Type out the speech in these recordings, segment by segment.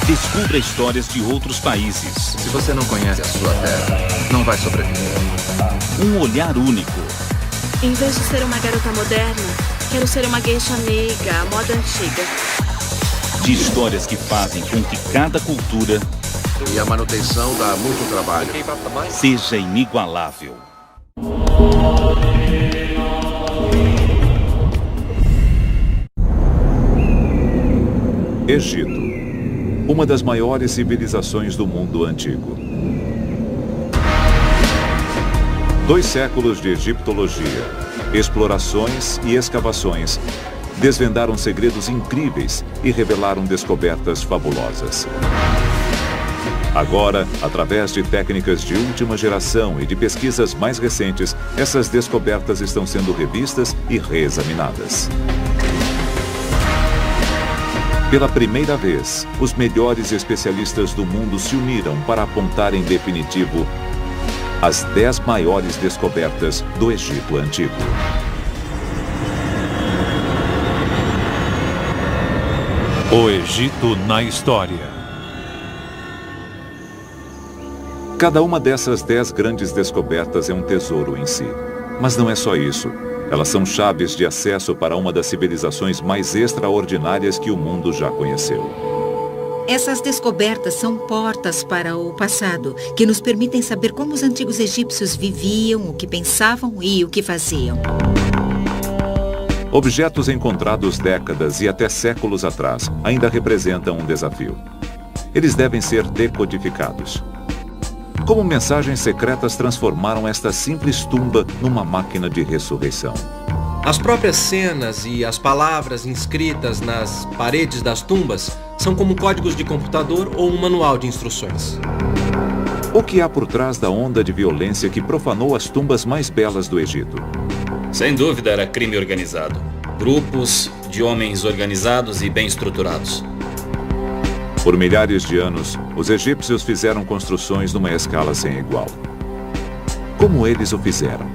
Descubra histórias de outros países. Se você não conhece a sua terra, não vai sobreviver. Um olhar único. Em vez de ser uma garota moderna, quero ser uma geisha negra, à moda antiga. De histórias que fazem com que cada cultura e a manutenção dá muito trabalho. Seja inigualável. Egito, uma das maiores civilizações do mundo antigo. 2 séculos de egiptologia, explorações e escavações desvendaram segredos incríveis e revelaram descobertas fabulosas. Agora, através de técnicas de última geração e de pesquisas mais recentes, essas descobertas estão sendo revistas e reexaminadas. Pela primeira vez, os melhores especialistas do mundo se uniram para apontar em definitivo as 10 maiores descobertas do Egito Antigo. O Egito na história. Cada uma dessas 10 grandes descobertas é um tesouro em si. Mas não é só isso. Elas são chaves de acesso para uma das civilizações mais extraordinárias que o mundo já conheceu. Essas descobertas são portas para o passado, que nos permitem saber como os antigos egípcios viviam, o que pensavam e o que faziam. Objetos encontrados décadas e até séculos atrás ainda representam um desafio. Eles devem ser decodificados. Como mensagens secretas transformaram esta simples tumba numa máquina de ressurreição. As próprias cenas e as palavras inscritas nas paredes das tumbas são como códigos de computador ou um manual de instruções. O que há por trás da onda de violência que profanou as tumbas mais belas do Egito? Sem dúvida era crime organizado. Grupos de homens organizados e bem estruturados. Por milhares de anos, os egípcios fizeram construções numa escala sem igual. Como eles o fizeram?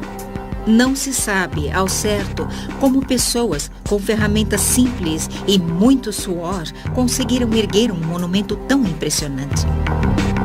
Não se sabe, ao certo, como pessoas com ferramentas simples e muito suor conseguiram erguer um monumento tão impressionante.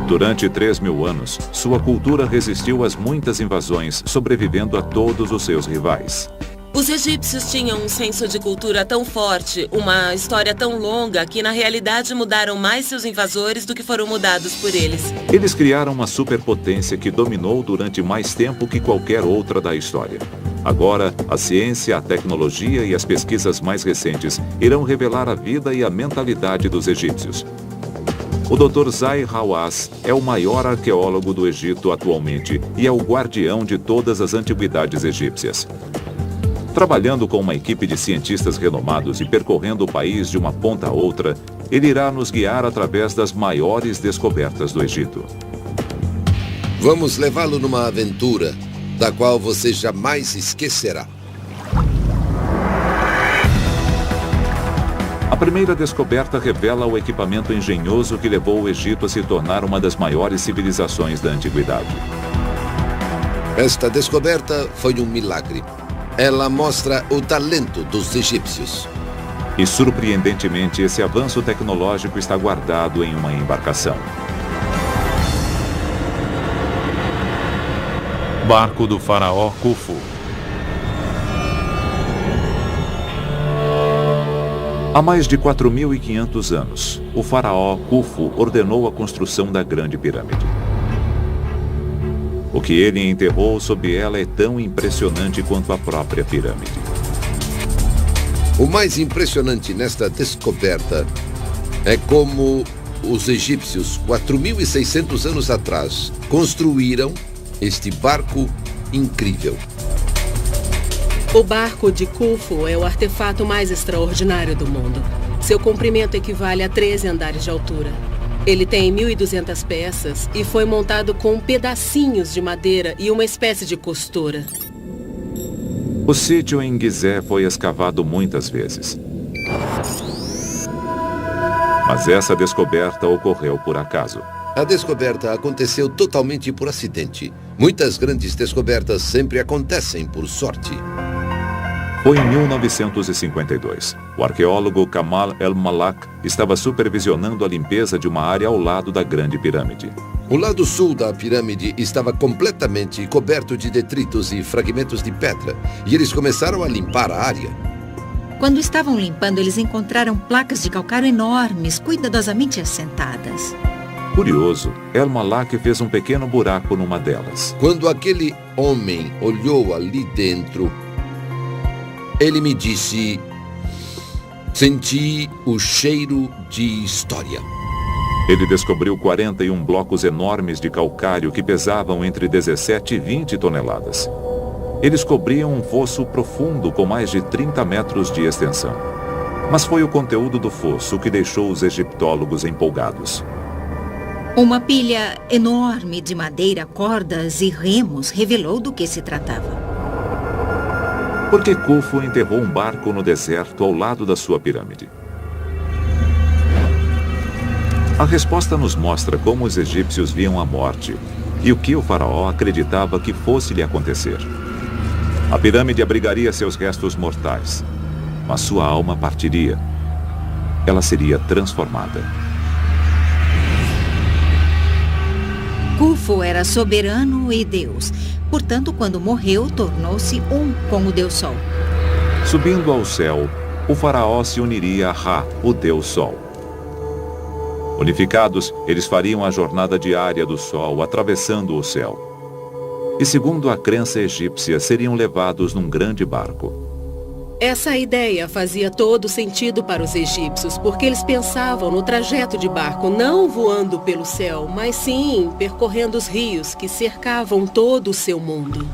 Durante 3.000 anos, sua cultura resistiu às muitas invasões, sobrevivendo a todos os seus rivais. Os egípcios tinham um senso de cultura tão forte, uma história tão longa, que na realidade mudaram mais seus invasores do que foram mudados por eles. Eles criaram uma superpotência que dominou durante mais tempo que qualquer outra da história. Agora, a ciência, a tecnologia e as pesquisas mais recentes irão revelar a vida e a mentalidade dos egípcios. O Dr. Zahi Hawass é o maior arqueólogo do Egito atualmente e é o guardião de todas as antiguidades egípcias. Trabalhando com uma equipe de cientistas renomados e percorrendo o país de uma ponta a outra, ele irá nos guiar através das maiores descobertas do Egito. Vamos levá-lo numa aventura da qual você jamais esquecerá. A primeira descoberta revela o equipamento engenhoso que levou o Egito a se tornar uma das maiores civilizações da antiguidade. Esta descoberta foi um milagre. Ela mostra o talento dos egípcios. E, surpreendentemente, esse avanço tecnológico está guardado em uma embarcação. Barco do faraó Khufu. Há mais de 4.500 anos, o faraó Khufu ordenou a construção da Grande Pirâmide. O que ele enterrou sob ela é tão impressionante quanto a própria pirâmide. O mais impressionante nesta descoberta é como os egípcios, 4.600 anos atrás, construíram este barco incrível. O barco de Khufu é o artefato mais extraordinário do mundo. Seu comprimento equivale a 13 andares de altura. Ele tem 1.200 peças e foi montado com pedacinhos de madeira e uma espécie de costura. O sítio em Gizé foi escavado muitas vezes. Mas essa descoberta ocorreu por acaso. A descoberta aconteceu totalmente por acidente. Muitas grandes descobertas sempre acontecem por sorte. Foi em 1952. O arqueólogo Kamal El-Malak estava supervisionando a limpeza de uma área ao lado da Grande Pirâmide. O lado sul da pirâmide estava completamente coberto de detritos e fragmentos de pedra, e eles começaram a limpar a área. Quando estavam limpando, eles encontraram placas de calcário enormes, cuidadosamente assentadas. Curioso, El-Malak fez um pequeno buraco numa delas. Quando aquele homem olhou ali dentro, ele me disse: senti o cheiro de história. Ele descobriu 41 blocos enormes de calcário que pesavam entre 17 e 20 toneladas. Eles cobriam um fosso profundo com mais de 30 metros de extensão. Mas foi o conteúdo do fosso que deixou os egiptólogos empolgados. Uma pilha enorme de madeira, cordas e remos revelou do que se tratava. Por que Khufu enterrou um barco no deserto ao lado da sua pirâmide? A resposta nos mostra como os egípcios viam a morte e o que o faraó acreditava que fosse lhe acontecer. A pirâmide abrigaria seus restos mortais, mas sua alma partiria. Ela seria transformada. Khufu era soberano e Deus. Portanto, quando morreu, tornou-se um com o Deus Sol. Subindo ao céu, o faraó se uniria a Ra, o Deus Sol. Unificados, eles fariam a jornada diária do Sol, atravessando o céu. E segundo a crença egípcia, seriam levados num grande barco. Essa ideia fazia todo sentido para os egípcios, porque eles pensavam no trajeto de barco não voando pelo céu, mas sim percorrendo os rios que cercavam todo o seu mundo.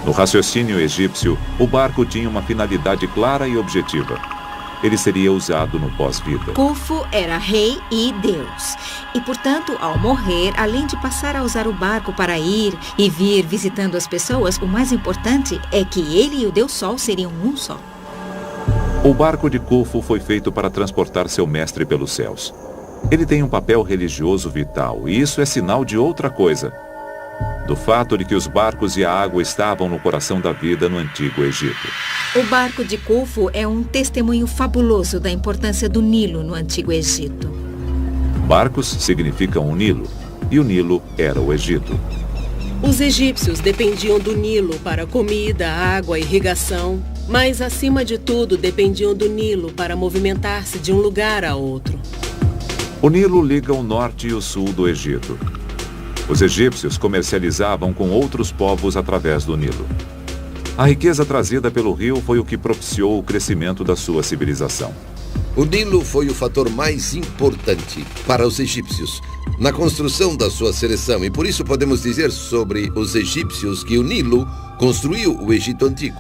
No raciocínio egípcio, o barco tinha uma finalidade clara e objetiva. Ele seria usado no pós-vida. Khufu era rei e Deus. E, portanto, ao morrer, além de passar a usar o barco para ir e vir visitando as pessoas, o mais importante é que ele e o Deus Sol seriam um só. O barco de Khufu foi feito para transportar seu mestre pelos céus. Ele tem um papel religioso vital, e isso é sinal de outra coisa. Do fato de que os barcos e a água estavam no coração da vida no Antigo Egito. O barco de Khufu é um testemunho fabuloso da importância do Nilo no Antigo Egito. Barcos significam o Nilo, e o Nilo era o Egito. Os egípcios dependiam do Nilo para comida, água e irrigação, mas acima de tudo dependiam do Nilo para movimentar-se de um lugar a outro. O Nilo liga o norte e o sul do Egito. Os egípcios comercializavam com outros povos através do Nilo. A riqueza trazida pelo rio foi o que propiciou o crescimento da sua civilização. O Nilo foi o fator mais importante para os egípcios na construção da sua seleção, e por isso podemos dizer sobre os egípcios que o Nilo construiu o Egito Antigo.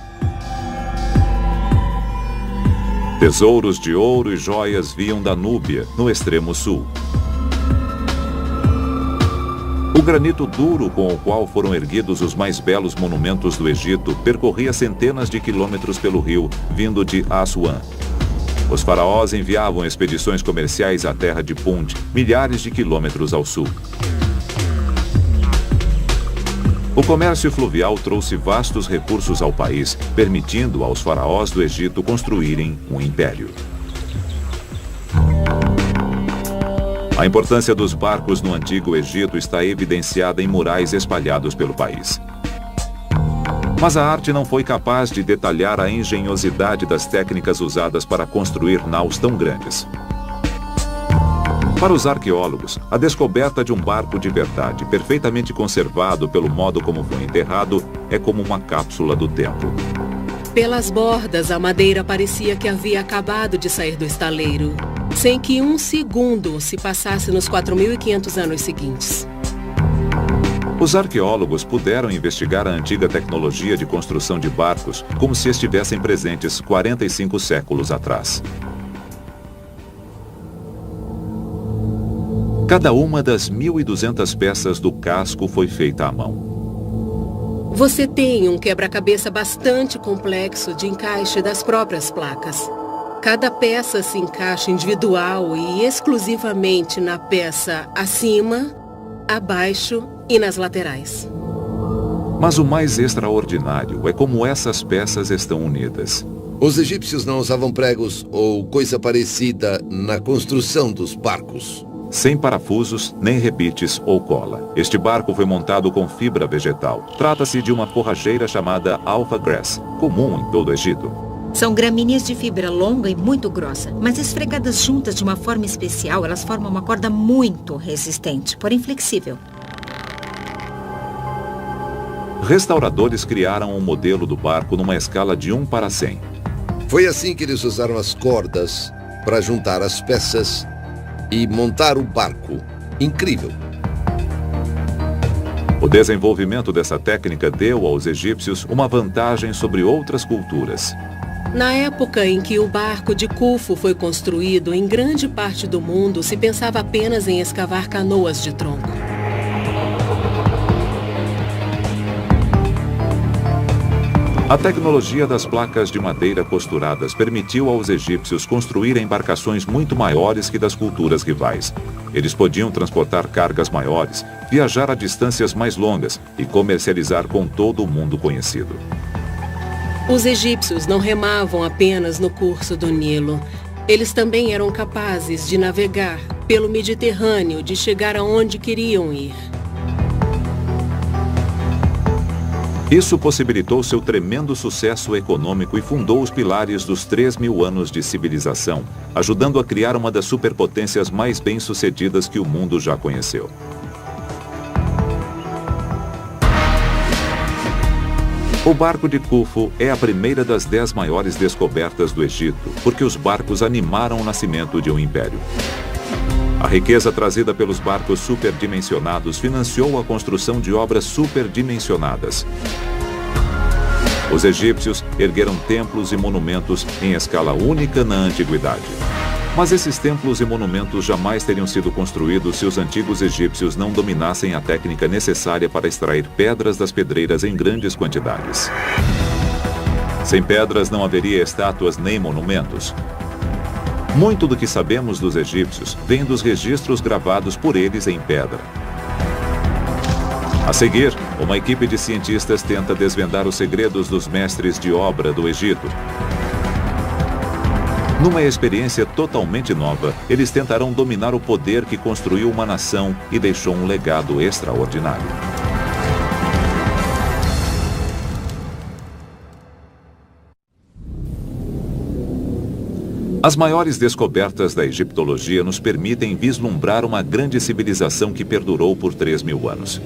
Tesouros de ouro e joias vinham da Núbia, no extremo sul. O granito duro com o qual foram erguidos os mais belos monumentos do Egito percorria centenas de quilômetros pelo rio, vindo de Assuã. Os faraós enviavam expedições comerciais à terra de Punt, milhares de quilômetros ao sul. O comércio fluvial trouxe vastos recursos ao país, permitindo aos faraós do Egito construírem um império. A importância dos barcos no Antigo Egito está evidenciada em murais espalhados pelo país. Mas a arte não foi capaz de detalhar a engenhosidade das técnicas usadas para construir naus tão grandes. Para os arqueólogos, a descoberta de um barco de verdade, perfeitamente conservado pelo modo como foi enterrado, é como uma cápsula do tempo. Pelas bordas, a madeira parecia que havia acabado de sair do estaleiro, sem que um segundo se passasse nos 4.500 anos seguintes. Os arqueólogos puderam investigar a antiga tecnologia de construção de barcos como se estivessem presentes 45 séculos atrás. Cada uma das 1.200 peças do casco foi feita à mão. Você tem um quebra-cabeça bastante complexo de encaixe das próprias placas. Cada peça se encaixa individual e exclusivamente na peça acima, abaixo e nas laterais. Mas o mais extraordinário é como essas peças estão unidas. Os egípcios não usavam pregos ou coisa parecida na construção dos barcos. Sem parafusos, nem rebites ou cola. Este barco foi montado com fibra vegetal. Trata-se de uma forrageira chamada alpha grass, comum em todo o Egito. São gramíneas de fibra longa e muito grossa, mas esfregadas juntas de uma forma especial, elas formam uma corda muito resistente, porém flexível. Restauradores criaram um modelo do barco numa escala de 1:100. Foi assim que eles usaram as cordas para juntar as peças e montar o barco. Incrível! O desenvolvimento dessa técnica deu aos egípcios uma vantagem sobre outras culturas. Na época em que o barco de Khufu foi construído, em grande parte do mundo se pensava apenas em escavar canoas de tronco. A tecnologia das placas de madeira costuradas permitiu aos egípcios construir embarcações muito maiores que das culturas rivais. Eles podiam transportar cargas maiores, viajar a distâncias mais longas e comercializar com todo o mundo conhecido. Os egípcios não remavam apenas no curso do Nilo. Eles também eram capazes de navegar pelo Mediterrâneo, de chegar aonde queriam ir. Isso possibilitou seu tremendo sucesso econômico e fundou os pilares dos 3.000 anos de civilização, ajudando a criar uma das superpotências mais bem-sucedidas que o mundo já conheceu. O barco de Khufu é a primeira das 10 maiores descobertas do Egito, porque os barcos animaram o nascimento de um império. A riqueza trazida pelos barcos superdimensionados financiou a construção de obras superdimensionadas. Os egípcios ergueram templos e monumentos em escala única na antiguidade. Mas esses templos e monumentos jamais teriam sido construídos se os antigos egípcios não dominassem a técnica necessária para extrair pedras das pedreiras em grandes quantidades. Sem pedras não haveria estátuas nem monumentos. Muito do que sabemos dos egípcios vem dos registros gravados por eles em pedra. A seguir, uma equipe de cientistas tenta desvendar os segredos dos mestres de obra do Egito. Numa experiência totalmente nova, eles tentarão dominar o poder que construiu uma nação e deixou um legado extraordinário. As maiores descobertas da egiptologia nos permitem vislumbrar uma grande civilização que perdurou por 3.000 anos.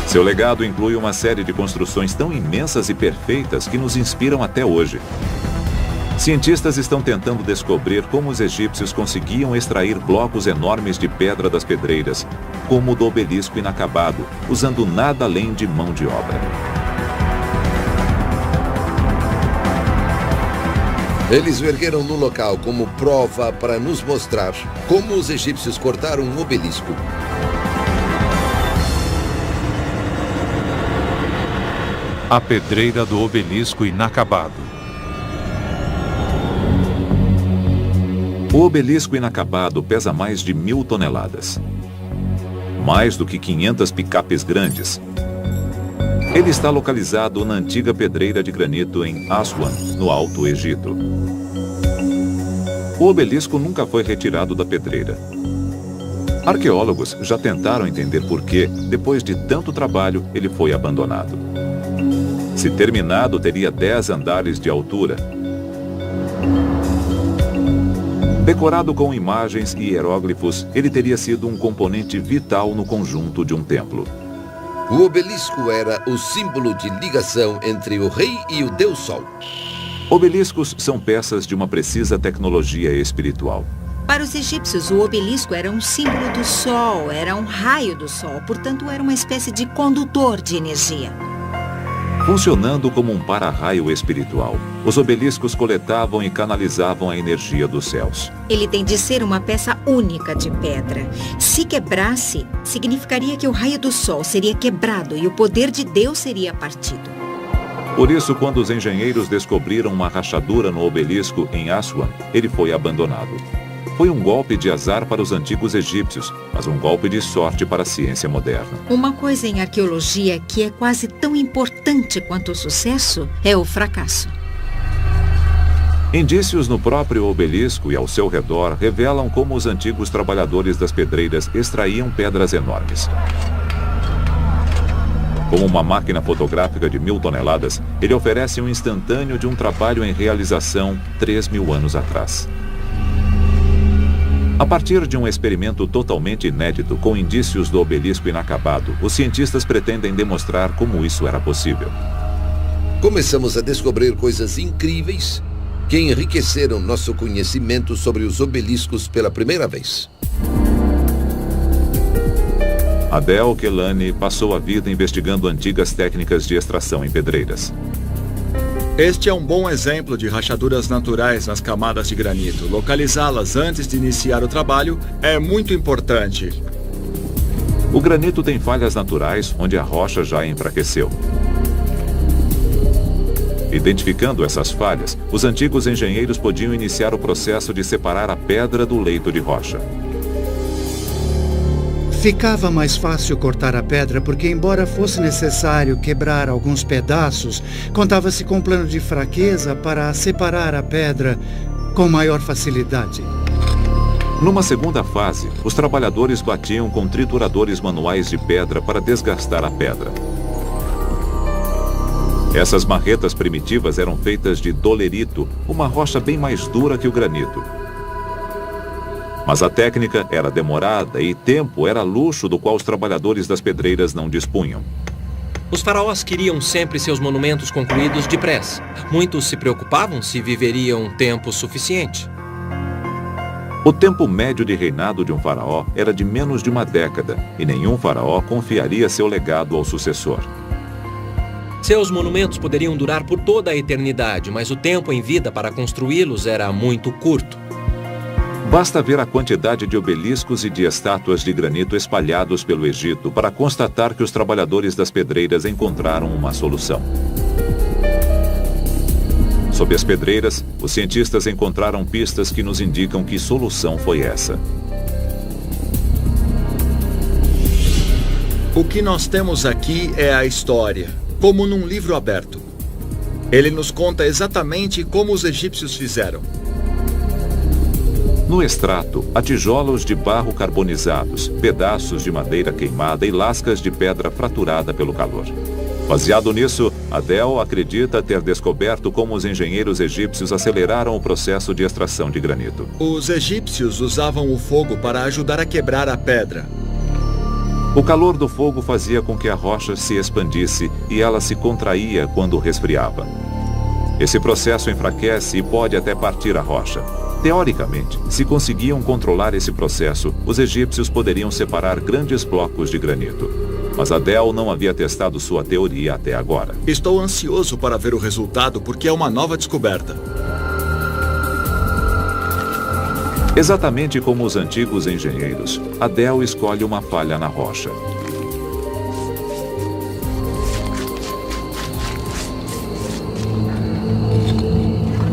Seu legado inclui uma série de construções tão imensas e perfeitas que nos inspiram até hoje. Cientistas estão tentando descobrir como os egípcios conseguiam extrair blocos enormes de pedra das pedreiras, como o do obelisco inacabado, usando nada além de mão de obra. Eles o ergueram no local como prova para nos mostrar como os egípcios cortaram um obelisco. A pedreira do obelisco inacabado. O obelisco inacabado pesa mais de 1.000 toneladas. Mais do que 500 picapes grandes. Ele está localizado na antiga pedreira de granito em Aswan, no Alto Egito. O obelisco nunca foi retirado da pedreira. Arqueólogos já tentaram entender por que, depois de tanto trabalho, ele foi abandonado. Se terminado, teria 10 andares de altura. Decorado com imagens e hieróglifos, ele teria sido um componente vital no conjunto de um templo. O obelisco era o símbolo de ligação entre o rei e o Deus Sol. Obeliscos são peças de uma precisa tecnologia espiritual. Para os egípcios, o obelisco era um símbolo do sol, era um raio do sol, portanto era uma espécie de condutor de energia. Funcionando como um para-raio espiritual, os obeliscos coletavam e canalizavam a energia dos céus. Ele tem de ser uma peça única de pedra. Se quebrasse, significaria que o raio do sol seria quebrado e o poder de Deus seria partido. Por isso, quando os engenheiros descobriram uma rachadura no obelisco em Aswan, ele foi abandonado. Foi um golpe de azar para os antigos egípcios, mas um golpe de sorte para a ciência moderna. Uma coisa em arqueologia que é quase tão importante quanto o sucesso é o fracasso. Indícios no próprio obelisco e ao seu redor revelam como os antigos trabalhadores das pedreiras extraíam pedras enormes. Com uma máquina fotográfica de 1000 toneladas, ele oferece um instantâneo de um trabalho em realização 3.000 anos atrás. A partir de um experimento totalmente inédito com indícios do obelisco inacabado, os cientistas pretendem demonstrar como isso era possível. Começamos a descobrir coisas incríveis que enriqueceram nosso conhecimento sobre os obeliscos pela primeira vez. Adel Kelani passou a vida investigando antigas técnicas de extração em pedreiras. Este é um bom exemplo de rachaduras naturais nas camadas de granito. Localizá-las antes de iniciar o trabalho é muito importante. O granito tem falhas naturais onde a rocha já enfraqueceu. Identificando essas falhas, os antigos engenheiros podiam iniciar o processo de separar a pedra do leito de rocha. Ficava mais fácil cortar a pedra porque, embora fosse necessário quebrar alguns pedaços, contava-se com um plano de fraqueza para separar a pedra com maior facilidade. Numa segunda fase, os trabalhadores batiam com trituradores manuais de pedra para desgastar a pedra. Essas marretas primitivas eram feitas de dolerito, uma rocha bem mais dura que o granito. Mas a técnica era demorada e tempo era luxo do qual os trabalhadores das pedreiras não dispunham. Os faraós queriam sempre seus monumentos concluídos depressa. Muitos se preocupavam se viveriam tempo suficiente. O tempo médio de reinado de um faraó era de menos de uma década, e nenhum faraó confiaria seu legado ao sucessor. Seus monumentos poderiam durar por toda a eternidade, mas o tempo em vida para construí-los era muito curto. Basta ver a quantidade de obeliscos e de estátuas de granito espalhados pelo Egito para constatar que os trabalhadores das pedreiras encontraram uma solução. Sob as pedreiras, os cientistas encontraram pistas que nos indicam que solução foi essa. O que nós temos aqui é a história, como num livro aberto. Ele nos conta exatamente como os egípcios fizeram. No extrato, há tijolos de barro carbonizados, pedaços de madeira queimada e lascas de pedra fraturada pelo calor. Baseado nisso, Adel acredita ter descoberto como os engenheiros egípcios aceleraram o processo de extração de granito. Os egípcios usavam o fogo para ajudar a quebrar a pedra. O calor do fogo fazia com que a rocha se expandisse e ela se contraía quando resfriava. Esse processo enfraquece e pode até partir a rocha. Teoricamente, se conseguiam controlar esse processo, os egípcios poderiam separar grandes blocos de granito. Mas Adel não havia testado sua teoria até agora. Estou ansioso para ver o resultado porque é uma nova descoberta. Exatamente como os antigos engenheiros, Adel escolhe uma falha na rocha.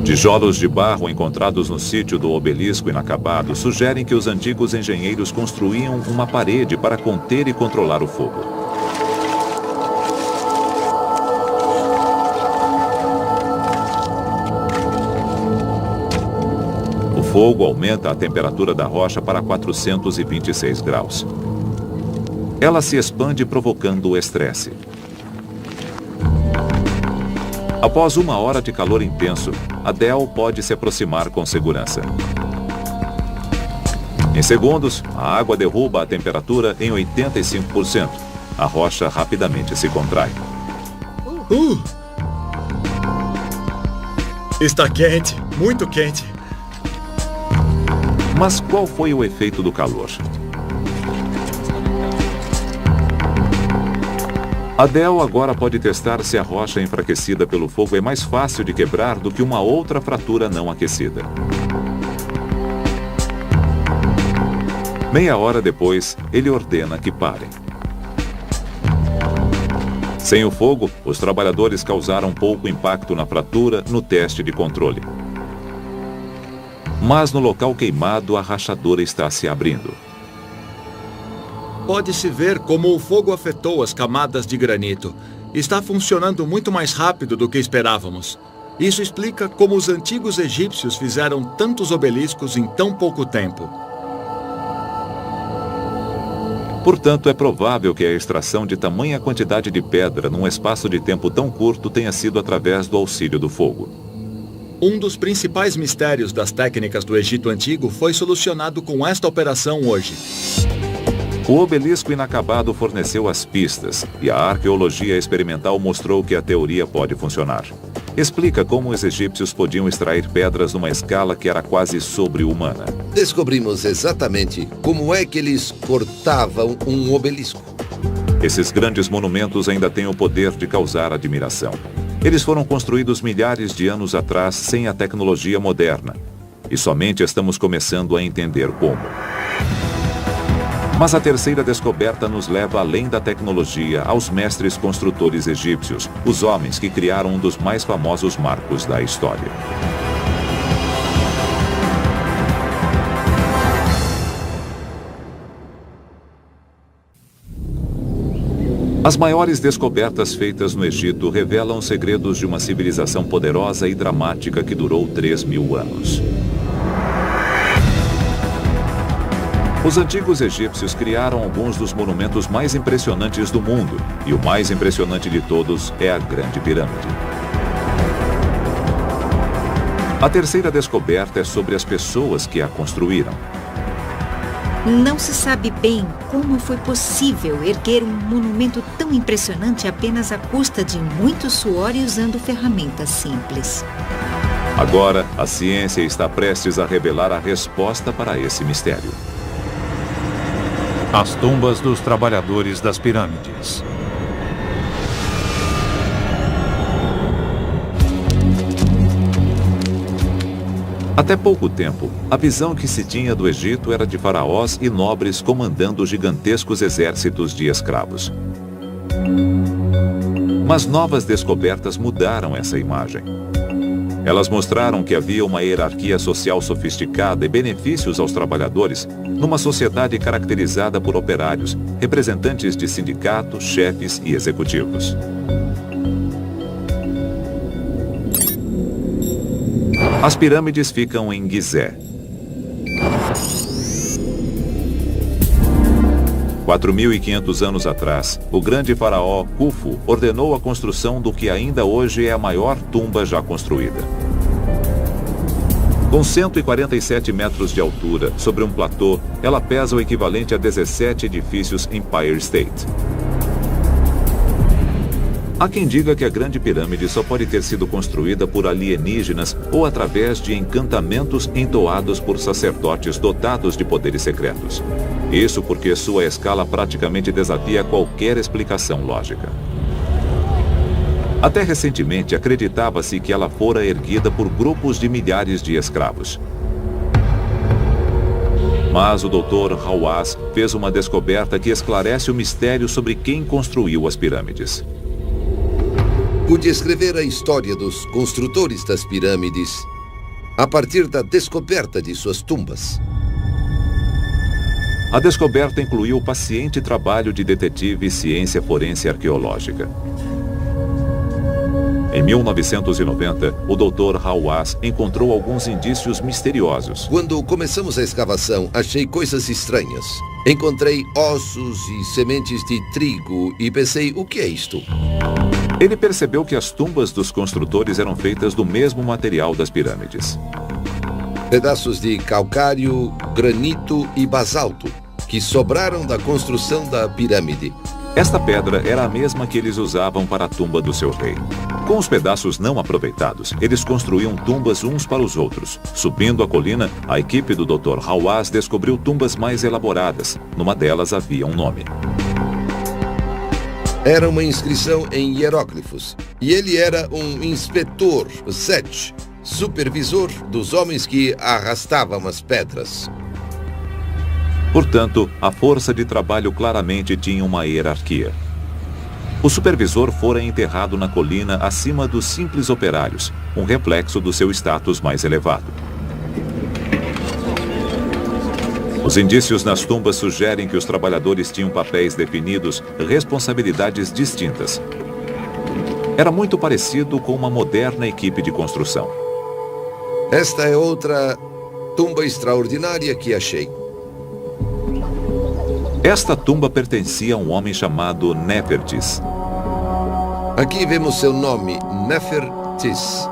Tijolos de barro encontrados no sítio do obelisco inacabado sugerem que os antigos engenheiros construíam uma parede para conter e controlar o fogo. O fogo aumenta a temperatura da rocha para 426 graus. Ela se expande provocando o estresse. Após 1 hora de calor intenso, Adel pode se aproximar com segurança. Em segundos, a água derruba a temperatura em 85%. A rocha rapidamente se contrai. Está quente, muito quente. Mas qual foi o efeito do calor? Adel agora pode testar se a rocha enfraquecida pelo fogo é mais fácil de quebrar do que uma outra fratura não aquecida. Meia hora depois, ele ordena que parem. Sem o fogo, os trabalhadores causaram pouco impacto na fratura no teste de controle. Mas no local queimado, a rachadura está se abrindo. Pode-se ver como o fogo afetou as camadas de granito. Está funcionando muito mais rápido do que esperávamos. Isso explica como os antigos egípcios fizeram tantos obeliscos em tão pouco tempo. Portanto, é provável que a extração de tamanha quantidade de pedra num espaço de tempo tão curto tenha sido através do auxílio do fogo. Um dos principais mistérios das técnicas do Egito Antigo foi solucionado com esta operação hoje. O obelisco inacabado forneceu as pistas e a arqueologia experimental mostrou que a teoria pode funcionar. Explica como os egípcios podiam extrair pedras numa escala que era quase sobre-humana. Descobrimos exatamente como é que eles cortavam um obelisco. Esses grandes monumentos ainda têm o poder de causar admiração. Eles foram construídos milhares de anos atrás sem a tecnologia moderna. E somente estamos começando a entender como. Mas a terceira descoberta nos leva além da tecnologia aos mestres construtores egípcios, os homens que criaram um dos mais famosos marcos da história. As maiores descobertas feitas no Egito revelam segredos de uma civilização poderosa e dramática que durou 3.000 anos. Os antigos egípcios criaram alguns dos monumentos mais impressionantes do mundo, e o mais impressionante de todos é a Grande Pirâmide. A terceira descoberta é sobre as pessoas que a construíram. Não se sabe bem como foi possível erguer um monumento tão impressionante apenas à custa de muito suor e usando ferramentas simples. Agora, a ciência está prestes a revelar a resposta para esse mistério. As tumbas dos trabalhadores das pirâmides. Até pouco tempo, a visão que se tinha do Egito era de faraós e nobres comandando gigantescos exércitos de escravos. Mas novas descobertas mudaram essa imagem. Elas mostraram que havia uma hierarquia social sofisticada e benefícios aos trabalhadores numa sociedade caracterizada por operários, representantes de sindicatos, chefes e executivos. As pirâmides ficam em Gizé. 4.500 anos atrás, o grande faraó Khufu ordenou a construção do que ainda hoje é a maior tumba já construída. Com 147 metros de altura, sobre um platô, ela pesa o equivalente a 17 edifícios Empire State. Há quem diga que a Grande Pirâmide só pode ter sido construída por alienígenas ou através de encantamentos entoados por sacerdotes dotados de poderes secretos. Isso porque sua escala praticamente desafia qualquer explicação lógica. Até recentemente, acreditava-se que ela fora erguida por grupos de milhares de escravos. Mas o Dr. Hawass fez uma descoberta que esclarece o mistério sobre quem construiu as pirâmides. Pude escrever a história dos construtores das pirâmides a partir da descoberta de suas tumbas. A descoberta incluiu o paciente trabalho de detetive e ciência forense arqueológica. Em 1990, o Dr. Hawass encontrou alguns indícios misteriosos. Quando começamos a escavação, achei coisas estranhas. Encontrei ossos e sementes de trigo e pensei, o que é isto? Ele percebeu que as tumbas dos construtores eram feitas do mesmo material das pirâmides. Pedaços de calcário, granito e basalto, que sobraram da construção da pirâmide. Esta pedra era a mesma que eles usavam para a tumba do seu rei. Com os pedaços não aproveitados, eles construíam tumbas uns para os outros. Subindo a colina, a equipe do Dr. Hawass descobriu tumbas mais elaboradas. Numa delas havia um nome. Era uma inscrição em hieróglifos. E ele era um inspetor, Set, supervisor dos homens que arrastavam as pedras. Portanto, a força de trabalho claramente tinha uma hierarquia. O supervisor fora enterrado na colina acima dos simples operários, um reflexo do seu status mais elevado. Os indícios nas tumbas sugerem que os trabalhadores tinham papéis definidos, responsabilidades distintas. Era muito parecido com uma moderna equipe de construção. Esta é outra tumba extraordinária que achei. Esta tumba pertencia a um homem chamado Nefertis. Aqui vemos seu nome, Nefertis.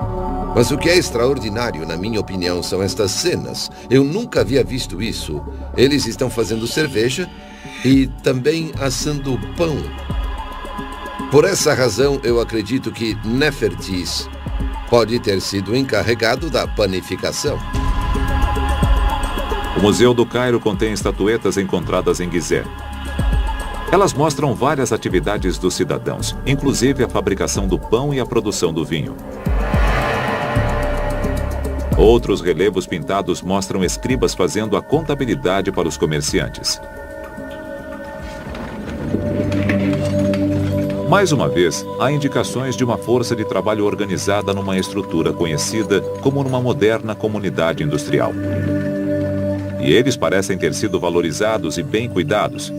Mas o que é extraordinário, na minha opinião, são estas cenas. Eu nunca havia visto isso. Eles estão fazendo cerveja e também assando pão. Por essa razão, eu acredito que Nefertis pode ter sido encarregado da panificação. O Museu do Cairo contém estatuetas encontradas em Gizé. Elas mostram várias atividades dos cidadãos, inclusive a fabricação do pão e a produção do vinho. Outros relevos pintados mostram escribas fazendo a contabilidade para os comerciantes. Mais uma vez, há indicações de uma força de trabalho organizada numa estrutura conhecida como numa moderna comunidade industrial. E eles parecem ter sido valorizados e bem cuidados.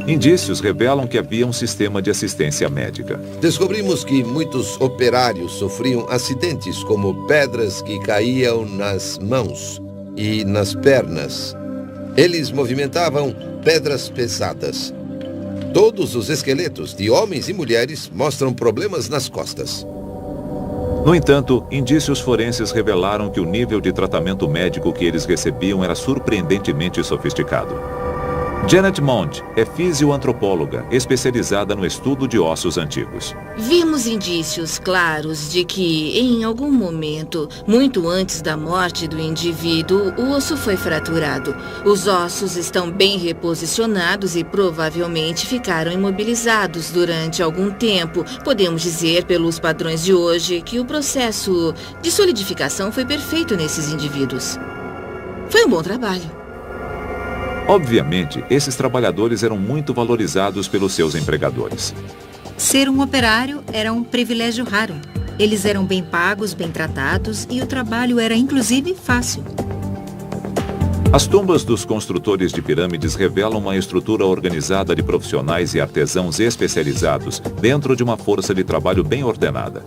Indícios revelam que havia um sistema de assistência médica. Descobrimos que muitos operários sofriam acidentes, como pedras que caíam nas mãos e nas pernas. Eles movimentavam pedras pesadas. Todos os esqueletos de homens e mulheres mostram problemas nas costas. No entanto, indícios forenses revelaram que o nível de tratamento médico que eles recebiam era surpreendentemente sofisticado. Janet Mond é fisioantropóloga, especializada no estudo de ossos antigos. Vimos indícios claros de que, em algum momento, muito antes da morte do indivíduo, o osso foi fraturado. Os ossos estão bem reposicionados e provavelmente ficaram imobilizados durante algum tempo. Podemos dizer, pelos padrões de hoje, que o processo de solidificação foi perfeito nesses indivíduos. Foi um bom trabalho. Obviamente, esses trabalhadores eram muito valorizados pelos seus empregadores. Ser um operário era um privilégio raro. Eles eram bem pagos, bem tratados e o trabalho era, inclusive, fácil. As tumbas dos construtores de pirâmides revelam uma estrutura organizada de profissionais e artesãos especializados dentro de uma força de trabalho bem ordenada.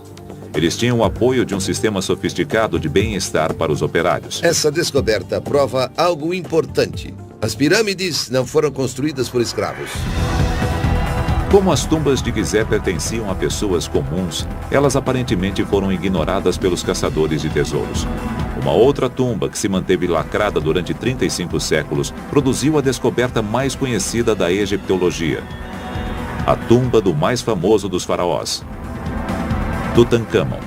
Eles tinham o apoio de um sistema sofisticado de bem-estar para os operários. Essa descoberta prova algo importante. As pirâmides não foram construídas por escravos. Como as tumbas de Gizé pertenciam a pessoas comuns, elas aparentemente foram ignoradas pelos caçadores de tesouros. Uma outra tumba, que se manteve lacrada durante 35 séculos, produziu a descoberta mais conhecida da egiptologia. A tumba do mais famoso dos faraós, Tutancâmon.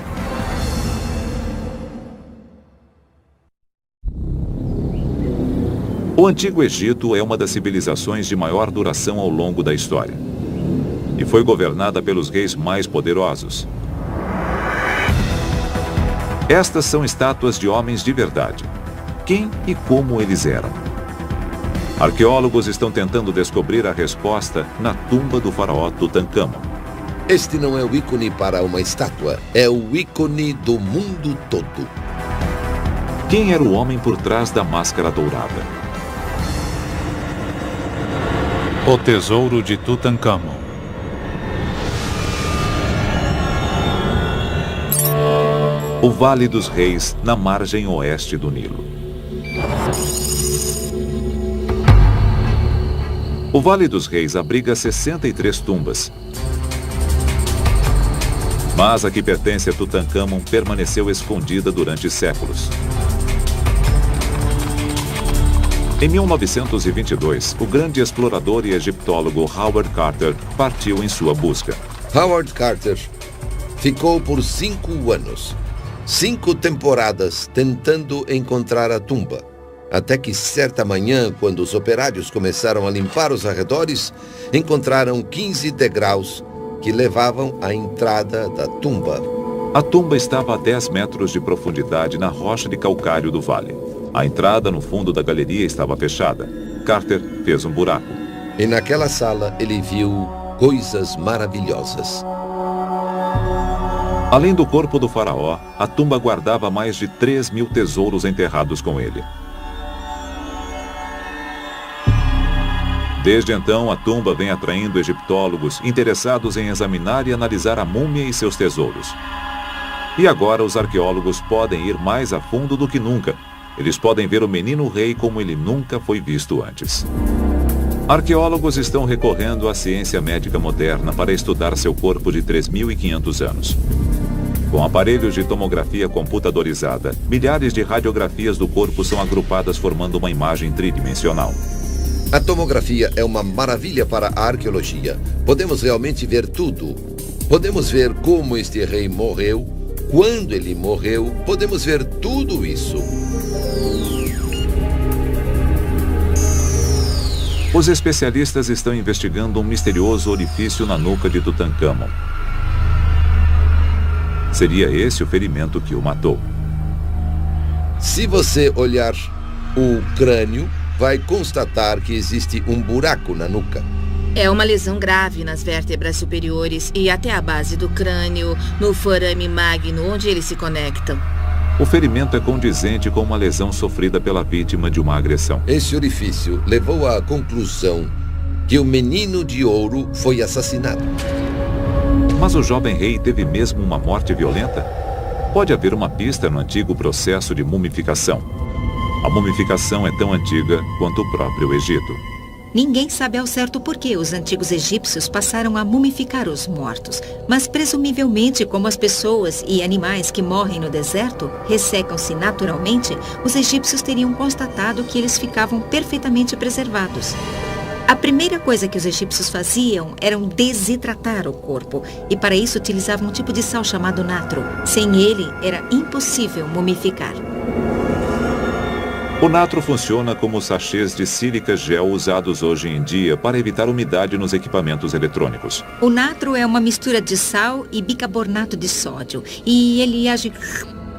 O Antigo Egito é uma das civilizações de maior duração ao longo da história. E foi governada pelos reis mais poderosos. Estas são estátuas de homens de verdade. Quem e como eles eram? Arqueólogos estão tentando descobrir a resposta na tumba do faraó Tutancâmon. Este não é o ícone para uma estátua, é o ícone do mundo todo. Quem era o homem por trás da máscara dourada? O tesouro de Tutancâmon. O Vale dos Reis, na margem oeste do Nilo. O Vale dos Reis abriga 63 tumbas. Mas a que pertence a Tutancâmon permaneceu escondida durante séculos. Em 1922, o grande explorador e egiptólogo Howard Carter partiu em sua busca. Howard Carter ficou por 5 anos, 5 temporadas tentando encontrar a tumba. Até que certa manhã, quando os operários começaram a limpar os arredores, encontraram 15 degraus que levavam à entrada da tumba. A tumba estava a 10 metros de profundidade na rocha de calcário do vale. A entrada no fundo da galeria estava fechada. Carter fez um buraco. E naquela sala ele viu coisas maravilhosas. Além do corpo do faraó, a tumba guardava mais de 3.000 tesouros enterrados com ele. Desde então, a tumba vem atraindo egiptólogos interessados em examinar e analisar a múmia e seus tesouros. E agora os arqueólogos podem ir mais a fundo do que nunca. Eles podem ver o menino rei como ele nunca foi visto antes. Arqueólogos estão recorrendo à ciência médica moderna para estudar seu corpo de 3.500 anos. Com aparelhos de tomografia computadorizada, milhares de radiografias do corpo são agrupadas formando uma imagem tridimensional. A tomografia é uma maravilha para a arqueologia. Podemos realmente ver tudo. Podemos ver como este rei morreu, quando ele morreu, podemos ver tudo isso. Os especialistas estão investigando um misterioso orifício na nuca de Tutancâmon. Seria esse o ferimento que o matou. Se você olhar o crânio, vai constatar que existe um buraco na nuca. É uma lesão grave nas vértebras superiores e até a base do crânio, no forame magno, onde eles se conectam. O ferimento é condizente com uma lesão sofrida pela vítima de uma agressão. Esse orifício levou à conclusão que o menino de ouro foi assassinado. Mas o jovem rei teve mesmo uma morte violenta? Pode haver uma pista no antigo processo de mumificação. A mumificação é tão antiga quanto o próprio Egito. Ninguém sabe ao certo por que os antigos egípcios passaram a mumificar os mortos, mas presumivelmente, como as pessoas e animais que morrem no deserto ressecam-se naturalmente, os egípcios teriam constatado que eles ficavam perfeitamente preservados. A primeira coisa que os egípcios faziam era desidratar o corpo, e para isso utilizavam um tipo de sal chamado natro. Sem ele, era impossível mumificar. O natro funciona como sachês de sílica gel usados hoje em dia para evitar umidade nos equipamentos eletrônicos. O natro é uma mistura de sal e bicarbonato de sódio, e ele age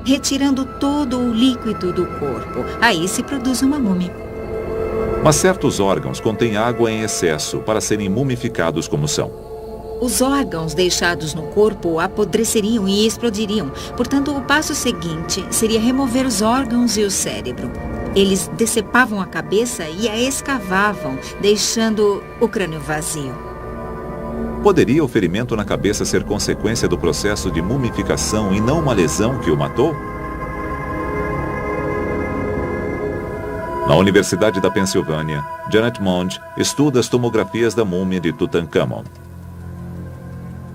retirando todo o líquido do corpo. Aí se produz uma múmia. Mas certos órgãos contêm água em excesso para serem mumificados como são. Os órgãos deixados no corpo apodreceriam e explodiriam. Portanto, o passo seguinte seria remover os órgãos e o cérebro. Eles decepavam a cabeça e a escavavam, deixando o crânio vazio. Poderia o ferimento na cabeça ser consequência do processo de mumificação e não uma lesão que o matou? Na Universidade da Pensilvânia, Janet Mond estuda as tomografias da múmia de Tutancâmon.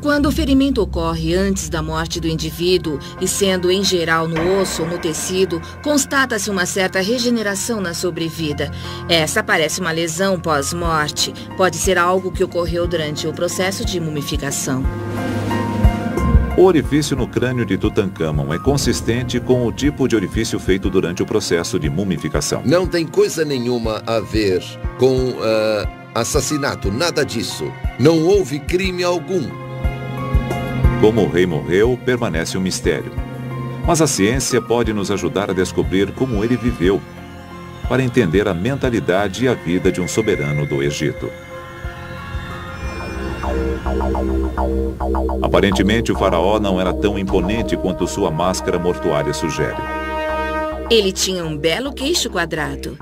Quando o ferimento ocorre antes da morte do indivíduo, e sendo em geral no osso ou no tecido, constata-se uma certa regeneração na sobrevida. Essa parece uma lesão pós-morte. Pode ser algo que ocorreu durante o processo de mumificação. O orifício no crânio de Tutancâmon é consistente com o tipo de orifício feito durante o processo de mumificação. Não tem coisa nenhuma a ver com assassinato, nada disso. Não houve crime algum. Como o rei morreu, permanece um mistério. Mas a ciência pode nos ajudar a descobrir como ele viveu, para entender a mentalidade e a vida de um soberano do Egito. Aparentemente, o faraó não era tão imponente quanto sua máscara mortuária sugere. Ele tinha um belo queixo quadrado.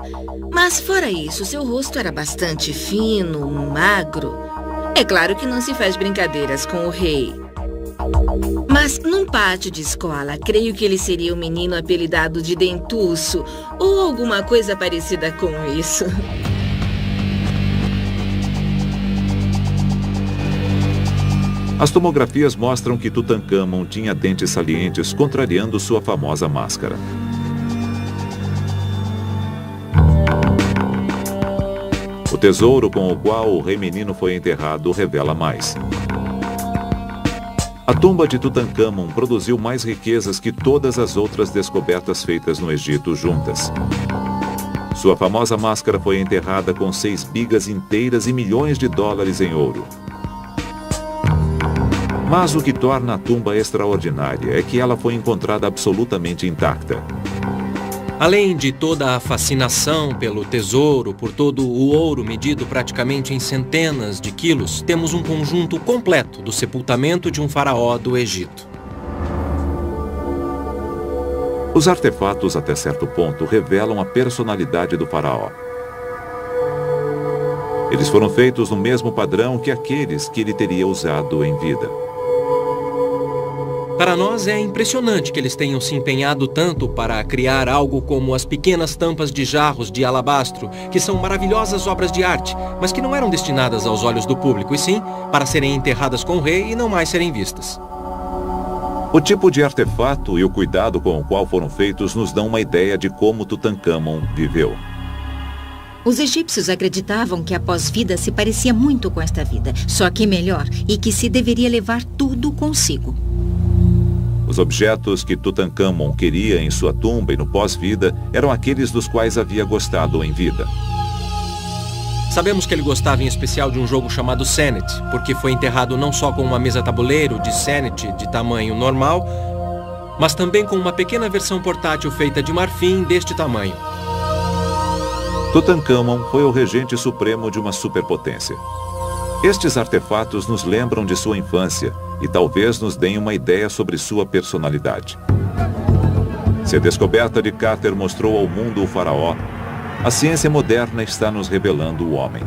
Mas fora isso, seu rosto era bastante fino, magro. É claro que não se faz brincadeiras com o rei. Mas num pátio de escola, creio que ele seria um menino apelidado de dentuço ou alguma coisa parecida com isso. As tomografias mostram que Tutancâmon tinha dentes salientes, contrariando sua famosa máscara. O tesouro com o qual o rei menino foi enterrado revela mais. A tumba de Tutancâmon produziu mais riquezas que todas as outras descobertas feitas no Egito juntas. Sua famosa máscara foi enterrada com 6 bigas inteiras e milhões de dólares em ouro. Mas o que torna a tumba extraordinária é que ela foi encontrada absolutamente intacta. Além de toda a fascinação pelo tesouro, por todo o ouro medido praticamente em centenas de quilos, temos um conjunto completo do sepultamento de um faraó do Egito. Os artefatos, até certo ponto, revelam a personalidade do faraó. Eles foram feitos no mesmo padrão que aqueles que ele teria usado em vida. Para nós é impressionante que eles tenham se empenhado tanto para criar algo como as pequenas tampas de jarros de alabastro, que são maravilhosas obras de arte, mas que não eram destinadas aos olhos do público, e sim para serem enterradas com o rei e não mais serem vistas. O tipo de artefato e o cuidado com o qual foram feitos nos dão uma ideia de como Tutankhamon viveu. Os egípcios acreditavam que a pós-vida se parecia muito com esta vida, só que melhor, e que se deveria levar tudo consigo. Os objetos que Tutankhamon queria em sua tumba e no pós-vida eram aqueles dos quais havia gostado em vida. Sabemos que ele gostava em especial de um jogo chamado Senet, porque foi enterrado não só com uma mesa-tabuleiro de Senet de tamanho normal, mas também com uma pequena versão portátil feita de marfim deste tamanho. Tutankhamon foi o regente supremo de uma superpotência. Estes artefatos nos lembram de sua infância e talvez nos deem uma ideia sobre sua personalidade. Se a descoberta de Carter mostrou ao mundo o faraó, a ciência moderna está nos revelando o homem.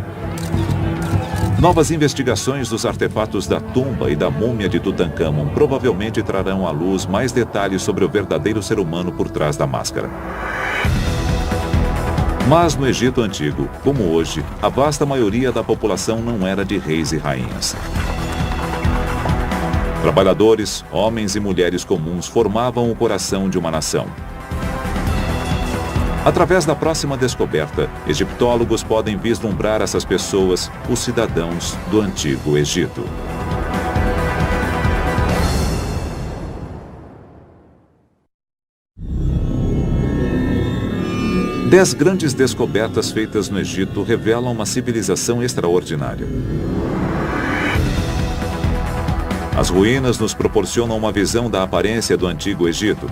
Novas investigações dos artefatos da tumba e da múmia de Tutankhamon provavelmente trarão à luz mais detalhes sobre o verdadeiro ser humano por trás da máscara. Mas no Egito Antigo, como hoje, a vasta maioria da população não era de reis e rainhas. Trabalhadores, homens e mulheres comuns formavam o coração de uma nação. Através da próxima descoberta, egiptólogos podem vislumbrar essas pessoas, os cidadãos do Antigo Egito. Dez grandes descobertas feitas no Egito revelam uma civilização extraordinária. As ruínas nos proporcionam uma visão da aparência do Antigo Egito.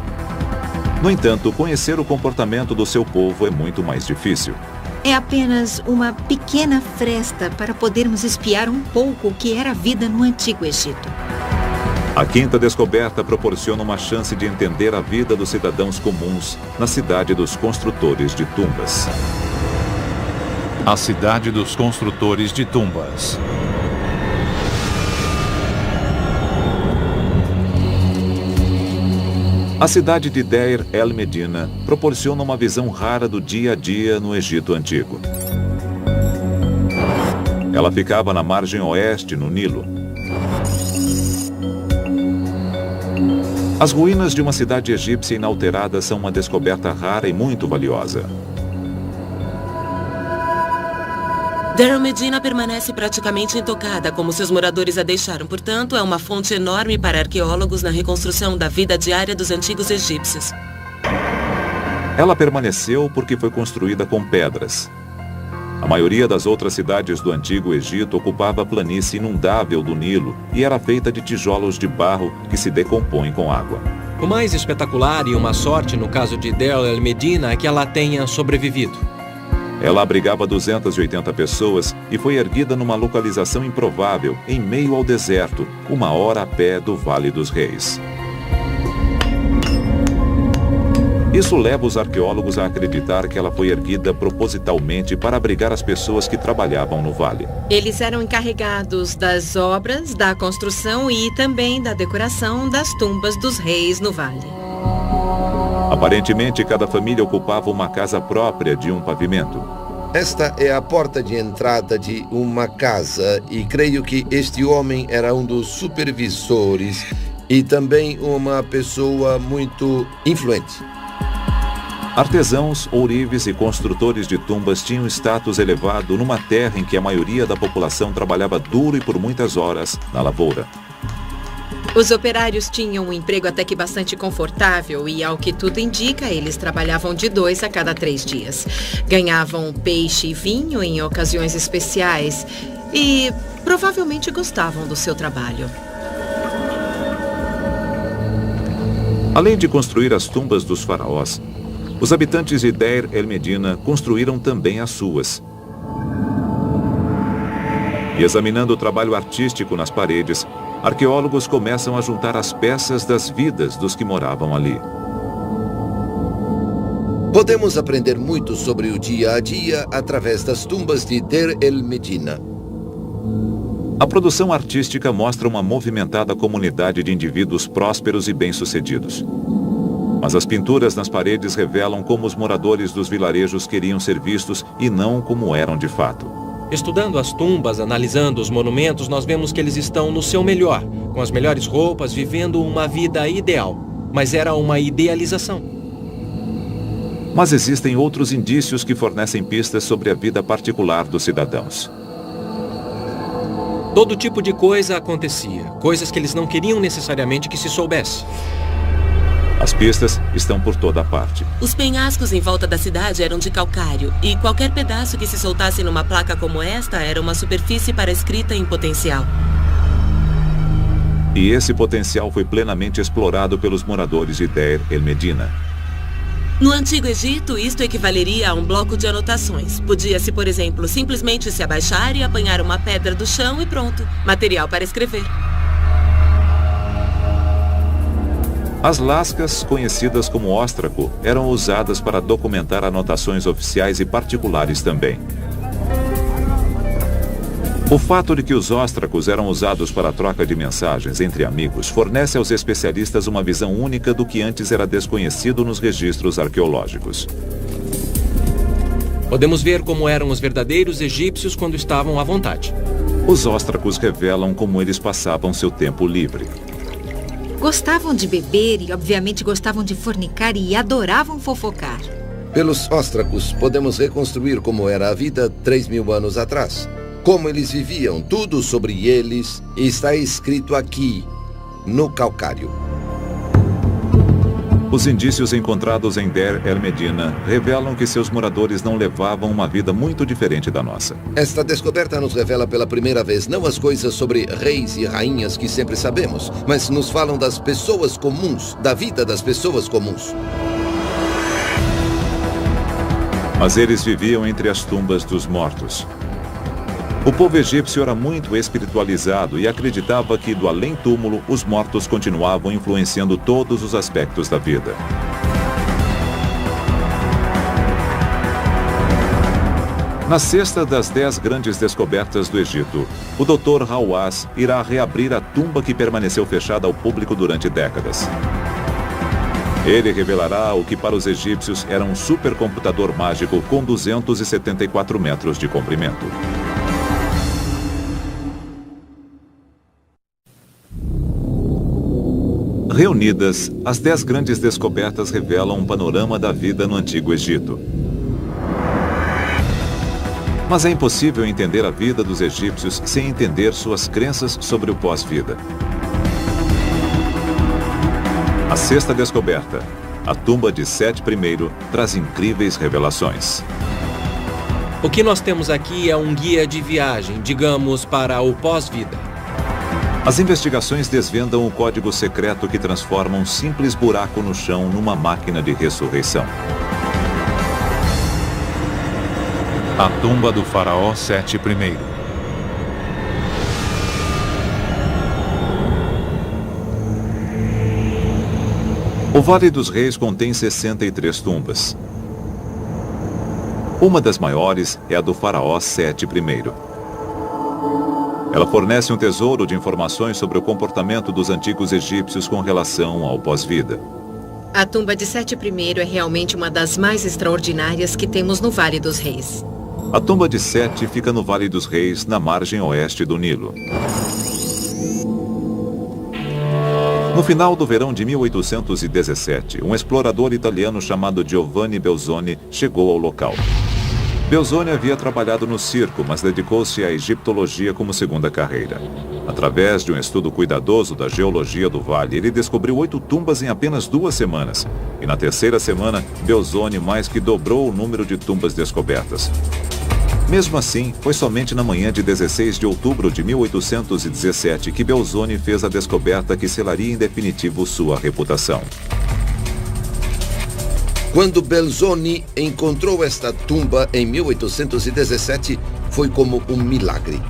No entanto, conhecer o comportamento do seu povo é muito mais difícil. É apenas uma pequena fresta para podermos espiar um pouco o que era a vida no Antigo Egito. A quinta descoberta proporciona uma chance de entender a vida dos cidadãos comuns na cidade dos construtores de tumbas. A cidade dos construtores de tumbas. A cidade de Deir el-Medina proporciona uma visão rara do dia a dia no Egito Antigo. Ela ficava na margem oeste, no Nilo. As ruínas de uma cidade egípcia inalterada são uma descoberta rara e muito valiosa. Deir el-Medina permanece praticamente intocada, como seus moradores a deixaram. Portanto, é uma fonte enorme para arqueólogos na reconstrução da vida diária dos antigos egípcios. Ela permaneceu porque foi construída com pedras. A maioria das outras cidades do Antigo Egito ocupava a planície inundável do Nilo e era feita de tijolos de barro que se decompõem com água. O mais espetacular e uma sorte no caso de Deir el-Medina é que ela tenha sobrevivido. Ela abrigava 280 pessoas e foi erguida numa localização improvável, em meio ao deserto, 1 hora a pé do Vale dos Reis. Isso leva os arqueólogos a acreditar que ela foi erguida propositalmente para abrigar as pessoas que trabalhavam no vale. Eles eram encarregados das obras, da construção e também da decoração das tumbas dos reis no vale. Aparentemente, cada família ocupava uma casa própria de um pavimento. Esta é a porta de entrada de uma casa e creio que este homem era um dos supervisores e também uma pessoa muito influente. Artesãos, ourives e construtores de tumbas tinham status elevado numa terra em que a maioria da população trabalhava duro e por muitas horas na lavoura. Os operários tinham um emprego até que bastante confortável e, ao que tudo indica, eles trabalhavam de 2 a cada 3 dias. Ganhavam peixe e vinho em ocasiões especiais e provavelmente gostavam do seu trabalho. Além de construir as tumbas dos faraós, os habitantes de Deir el-Medina construíram também as suas. E examinando o trabalho artístico nas paredes, arqueólogos começam a juntar as peças das vidas dos que moravam ali. Podemos aprender muito sobre o dia a dia através das tumbas de Deir el-Medina. A produção artística mostra uma movimentada comunidade de indivíduos prósperos e bem-sucedidos. Mas as pinturas nas paredes revelam como os moradores dos vilarejos queriam ser vistos e não como eram de fato. Estudando as tumbas, analisando os monumentos, nós vemos que eles estão no seu melhor, com as melhores roupas, vivendo uma vida ideal. Mas era uma idealização. Mas existem outros indícios que fornecem pistas sobre a vida particular dos cidadãos. Todo tipo de coisa acontecia, coisas que eles não queriam necessariamente que se soubesse. As pistas estão por toda parte. Os penhascos em volta da cidade eram de calcário, e qualquer pedaço que se soltasse numa placa como esta era uma superfície para escrita em potencial. E esse potencial foi plenamente explorado pelos moradores de Deir el-Medina. No Antigo Egito, isto equivaleria a um bloco de anotações. Podia-se, por exemplo, simplesmente se abaixar e apanhar uma pedra do chão e pronto. Material para escrever. As lascas, conhecidas como óstraco, eram usadas para documentar anotações oficiais e particulares também. O fato de que os óstracos eram usados para a troca de mensagens entre amigos fornece aos especialistas uma visão única do que antes era desconhecido nos registros arqueológicos. Podemos ver como eram os verdadeiros egípcios quando estavam à vontade. Os óstracos revelam como eles passavam seu tempo livre. Gostavam de beber e, obviamente, gostavam de fornicar e adoravam fofocar. Pelos óstracos, podemos reconstruir como era a vida 3.000 anos atrás. Como eles viviam, tudo sobre eles está escrito aqui, no calcário. Os indícios encontrados em Deir el-Medina revelam que seus moradores não levavam uma vida muito diferente da nossa. Esta descoberta nos revela pela primeira vez não as coisas sobre reis e rainhas que sempre sabemos, mas nos falam das pessoas comuns, da vida das pessoas comuns. Mas eles viviam entre as tumbas dos mortos. O povo egípcio era muito espiritualizado e acreditava que, do além-túmulo, os mortos continuavam influenciando todos os aspectos da vida. Na sexta das 10 grandes descobertas do Egito, o Dr. Hawass irá reabrir a tumba que permaneceu fechada ao público durante décadas. Ele revelará o que para os egípcios era um supercomputador mágico com 274 metros de comprimento. Reunidas, as 10 grandes descobertas revelam um panorama da vida no Antigo Egito. Mas é impossível entender a vida dos egípcios sem entender suas crenças sobre o pós-vida. A sexta descoberta, a tumba de Sete I, traz incríveis revelações. O que nós temos aqui é um guia de viagem, digamos, para o pós-vida. As investigações desvendam o código secreto que transforma um simples buraco no chão numa máquina de ressurreição. A tumba do faraó Sete I. O Vale dos Reis contém 63 tumbas. Uma das maiores é a do faraó Sete I. Ela fornece um tesouro de informações sobre o comportamento dos antigos egípcios com relação ao pós-vida. A tumba de Sete I é realmente uma das mais extraordinárias que temos no Vale dos Reis. A tumba de Sete fica no Vale dos Reis, na margem oeste do Nilo. No final do verão de 1817, um explorador italiano chamado Giovanni Belzoni chegou ao local. Belzoni havia trabalhado no circo, mas dedicou-se à egiptologia como segunda carreira. Através de um estudo cuidadoso da geologia do vale, ele descobriu 8 tumbas em apenas 2 semanas. E na terceira semana, Belzoni mais que dobrou o número de tumbas descobertas. Mesmo assim, foi somente na manhã de 16 de outubro de 1817 que Belzoni fez a descoberta que selaria em definitivo sua reputação. Quando Belzoni encontrou esta tumba em 1817, foi como um milagre.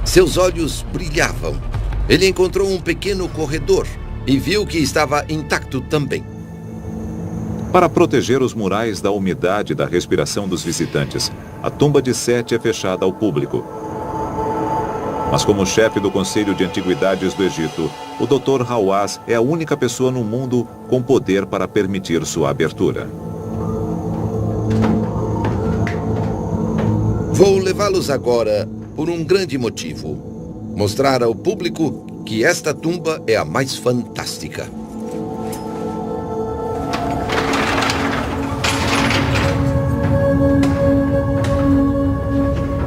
Seus olhos brilhavam. Ele encontrou um pequeno corredor e viu que estava intacto também. Para proteger os murais da umidade e da respiração dos visitantes, a tumba de Sete é fechada ao público. Mas como chefe do Conselho de Antiguidades do Egito, o Dr. Hawass é a única pessoa no mundo com poder para permitir sua abertura. Vou levá-los agora por um grande motivo. Mostrar ao público que esta tumba é a mais fantástica.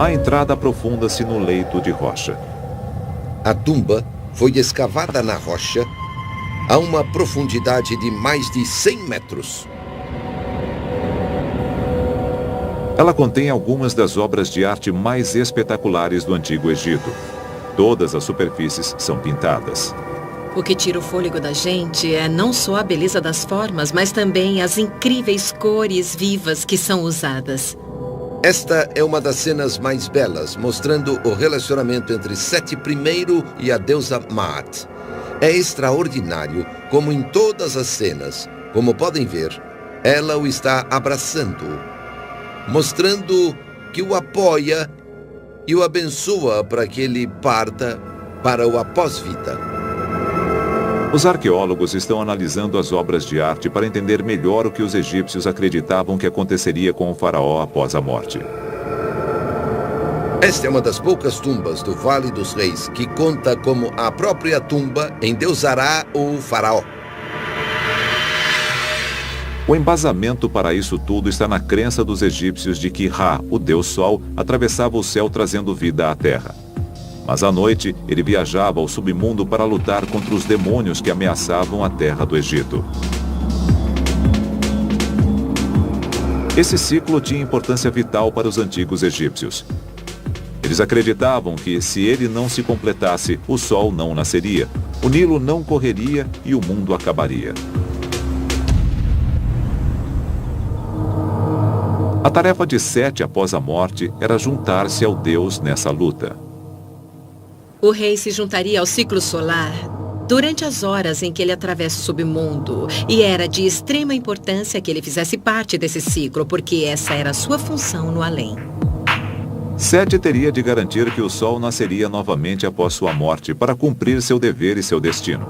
A entrada aprofunda-se no leito de rocha. A tumba foi escavada na rocha a uma profundidade de mais de 100 metros. Ela contém algumas das obras de arte mais espetaculares do Antigo Egito. Todas as superfícies são pintadas. O que tira o fôlego da gente é não só a beleza das formas, mas também as incríveis cores vivas que são usadas. Esta é uma das cenas mais belas, mostrando o relacionamento entre Sete I e a deusa Maat. É extraordinário como em todas as cenas, como podem ver, ela o está abraçando, mostrando que o apoia e o abençoa para que ele parta para o após-vida. Os arqueólogos estão analisando as obras de arte para entender melhor o que os egípcios acreditavam que aconteceria com o faraó após a morte. Esta é uma das poucas tumbas do Vale dos Reis que conta como a própria tumba endeusará o faraó. O embasamento para isso tudo está na crença dos egípcios de que Ra, o deus Sol, atravessava o céu trazendo vida à terra. Mas à noite, ele viajava ao submundo para lutar contra os demônios que ameaçavam a terra do Egito. Esse ciclo tinha importância vital para os antigos egípcios. Eles acreditavam que, se ele não se completasse, o sol não nasceria, o Nilo não correria e o mundo acabaria. A tarefa de Sete após a morte era juntar-se ao Deus nessa luta. O rei se juntaria ao ciclo solar durante as horas em que ele atravessa o submundo, e era de extrema importância que ele fizesse parte desse ciclo, porque essa era a sua função no além. Sete teria de garantir que o sol nasceria novamente após sua morte para cumprir seu dever e seu destino.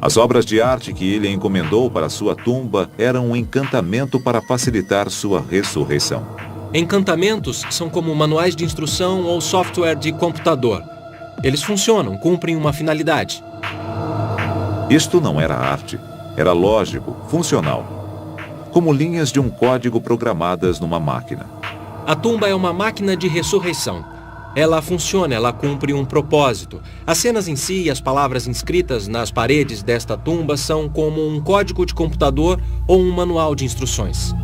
As obras de arte que ele encomendou para sua tumba eram um encantamento para facilitar sua ressurreição. Encantamentos são como manuais de instrução ou software de computador. Eles funcionam, cumprem uma finalidade. Isto não era arte, era lógico, funcional. Como linhas de um código programadas numa máquina. A tumba é uma máquina de ressurreição. Ela funciona, ela cumpre um propósito. As cenas em si e as palavras inscritas nas paredes desta tumba são como um código de computador ou um manual de instruções.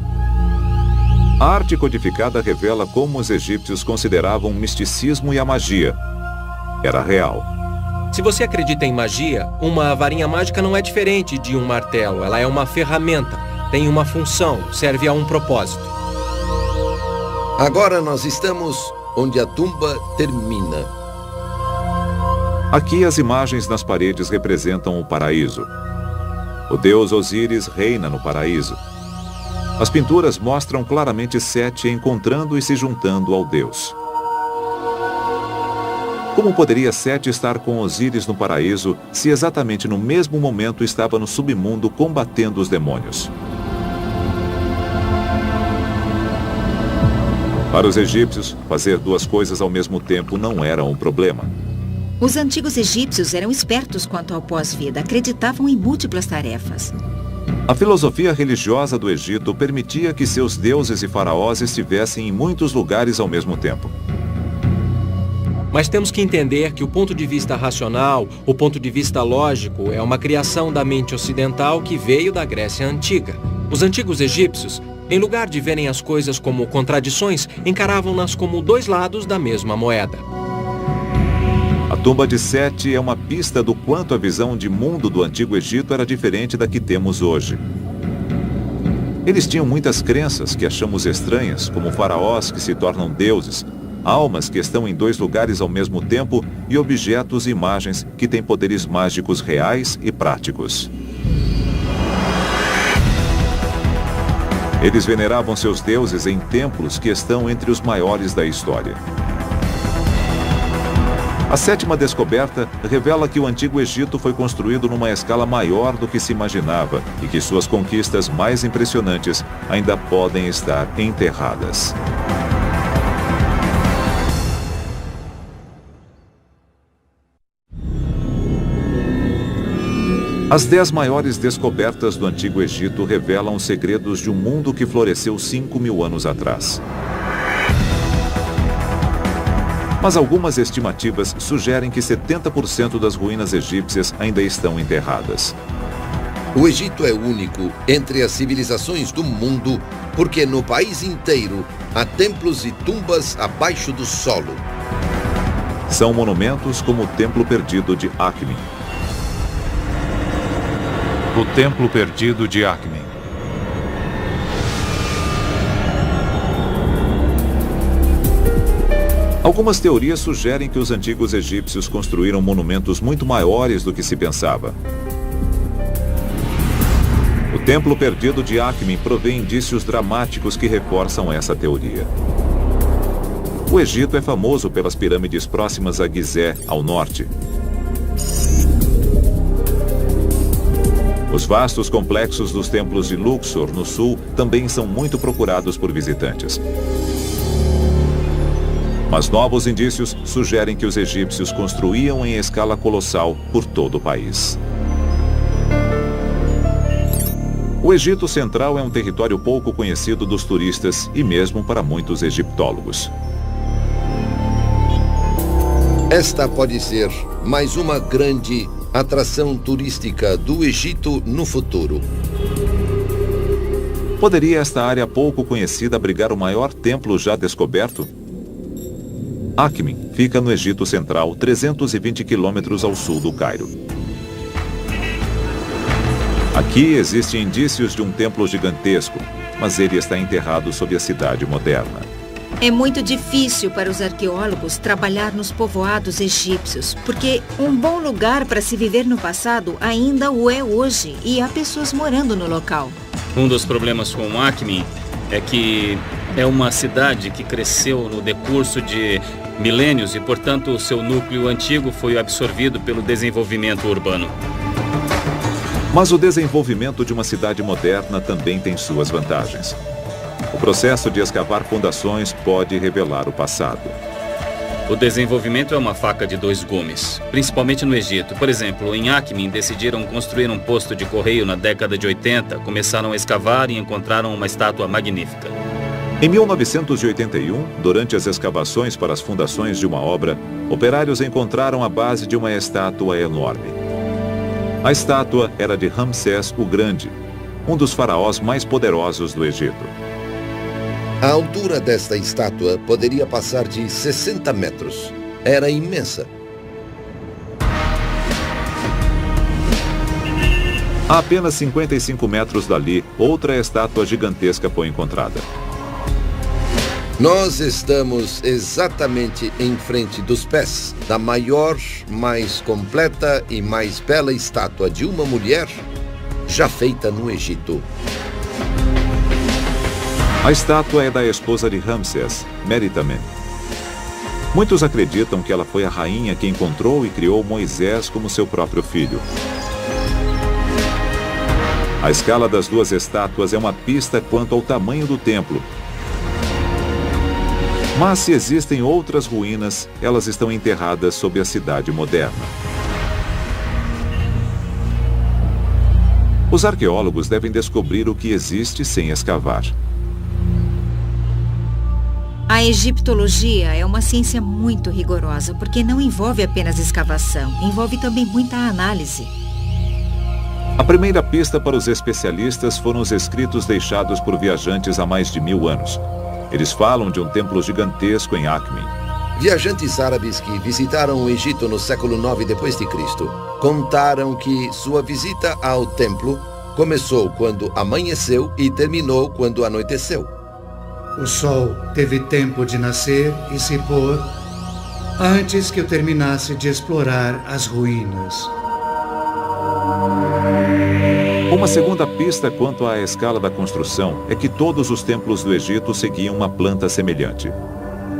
A arte codificada revela como os egípcios consideravam o misticismo e a magia. Era real. Se você acredita em magia, uma varinha mágica não é diferente de um martelo. Ela é uma ferramenta, tem uma função, serve a um propósito. Agora nós estamos onde a tumba termina. Aqui as imagens nas paredes representam o paraíso. O deus Osíris reina no paraíso. As pinturas mostram claramente Sete encontrando e se juntando ao Deus. Como poderia Sete estar com Osíris no paraíso se exatamente no mesmo momento estava no submundo combatendo os demônios? Para os egípcios, fazer duas coisas ao mesmo tempo não era um problema. Os antigos egípcios eram espertos quanto ao pós-vida, acreditavam em múltiplas tarefas. A filosofia religiosa do Egito permitia que seus deuses e faraós estivessem em muitos lugares ao mesmo tempo. Mas temos que entender que o ponto de vista racional, o ponto de vista lógico, é uma criação da mente ocidental que veio da Grécia Antiga. Os antigos egípcios, em lugar de verem as coisas como contradições, encaravam-nas como dois lados da mesma moeda. A tumba de Sete é uma pista do quanto a visão de mundo do Antigo Egito era diferente da que temos hoje. Eles tinham muitas crenças que achamos estranhas, como faraós que se tornam deuses, almas que estão em dois lugares ao mesmo tempo e objetos e imagens que têm poderes mágicos reais e práticos. Eles veneravam seus deuses em templos que estão entre os maiores da história. A sétima descoberta revela que o Antigo Egito foi construído numa escala maior do que se imaginava e que suas conquistas mais impressionantes ainda podem estar enterradas. As 10 maiores descobertas do Antigo Egito revelam os segredos de um mundo que floresceu 5.000 anos atrás. Mas algumas estimativas sugerem que 70% das ruínas egípcias ainda estão enterradas. O Egito é único entre as civilizações do mundo porque no país inteiro há templos e tumbas abaixo do solo. São monumentos como o Templo Perdido de Akhmin. O Templo Perdido de Akhmin. Algumas teorias sugerem que os antigos egípcios construíram monumentos muito maiores do que se pensava. O Templo Perdido de Akhmin provê indícios dramáticos que reforçam essa teoria. O Egito é famoso pelas pirâmides próximas a Gizé, ao norte. Os vastos complexos dos templos de Luxor, no sul, também são muito procurados por visitantes. Mas novos indícios sugerem que os egípcios construíam em escala colossal por todo o país. O Egito Central é um território pouco conhecido dos turistas e mesmo para muitos egiptólogos. Esta pode ser mais uma grande atração turística do Egito no futuro. Poderia esta área pouco conhecida abrigar o maior templo já descoberto? Akhmin fica no Egito Central, 320 quilômetros ao sul do Cairo. Aqui existem indícios de um templo gigantesco, mas ele está enterrado sob a cidade moderna. É muito difícil para os arqueólogos trabalhar nos povoados egípcios, porque um bom lugar para se viver no passado ainda o é hoje, e há pessoas morando no local. Um dos problemas com Akhmin é que é uma cidade que cresceu no decurso de milênios e, portanto, o seu núcleo antigo foi absorvido pelo desenvolvimento urbano. Mas o desenvolvimento de uma cidade moderna também tem suas vantagens. O processo de escavar fundações pode revelar o passado. O desenvolvimento é uma faca de dois gumes, principalmente no Egito. Por exemplo, em Akhmin decidiram construir um posto de correio na década de 80, começaram a escavar e encontraram uma estátua magnífica. Em 1981, durante as escavações para as fundações de uma obra, operários encontraram a base de uma estátua enorme. A estátua era de Ramsés o Grande, um dos faraós mais poderosos do Egito. A altura desta estátua poderia passar de 60 metros. Era imensa. A apenas 55 metros dali, outra estátua gigantesca foi encontrada. Nós estamos exatamente em frente dos pés da maior, mais completa e mais bela estátua de uma mulher já feita no Egito. A estátua é da esposa de Ramsés, Meritamen. Muitos acreditam que ela foi a rainha que encontrou e criou Moisés como seu próprio filho. A escala das duas estátuas é uma pista quanto ao tamanho do templo. Mas se existem outras ruínas, elas estão enterradas sob a cidade moderna. Os arqueólogos devem descobrir o que existe sem escavar. A egiptologia é uma ciência muito rigorosa, porque não envolve apenas escavação, envolve também muita análise. A primeira pista para os especialistas foram os escritos deixados por viajantes há mais de 1000 anos. Eles falam de um templo gigantesco em Akhmin. Viajantes árabes que visitaram o Egito no século IX d.C. contaram que sua visita ao templo começou quando amanheceu e terminou quando anoiteceu. O sol teve tempo de nascer e se pôr antes que eu terminasse de explorar as ruínas. Uma segunda pista quanto à escala da construção é que todos os templos do Egito seguiam uma planta semelhante.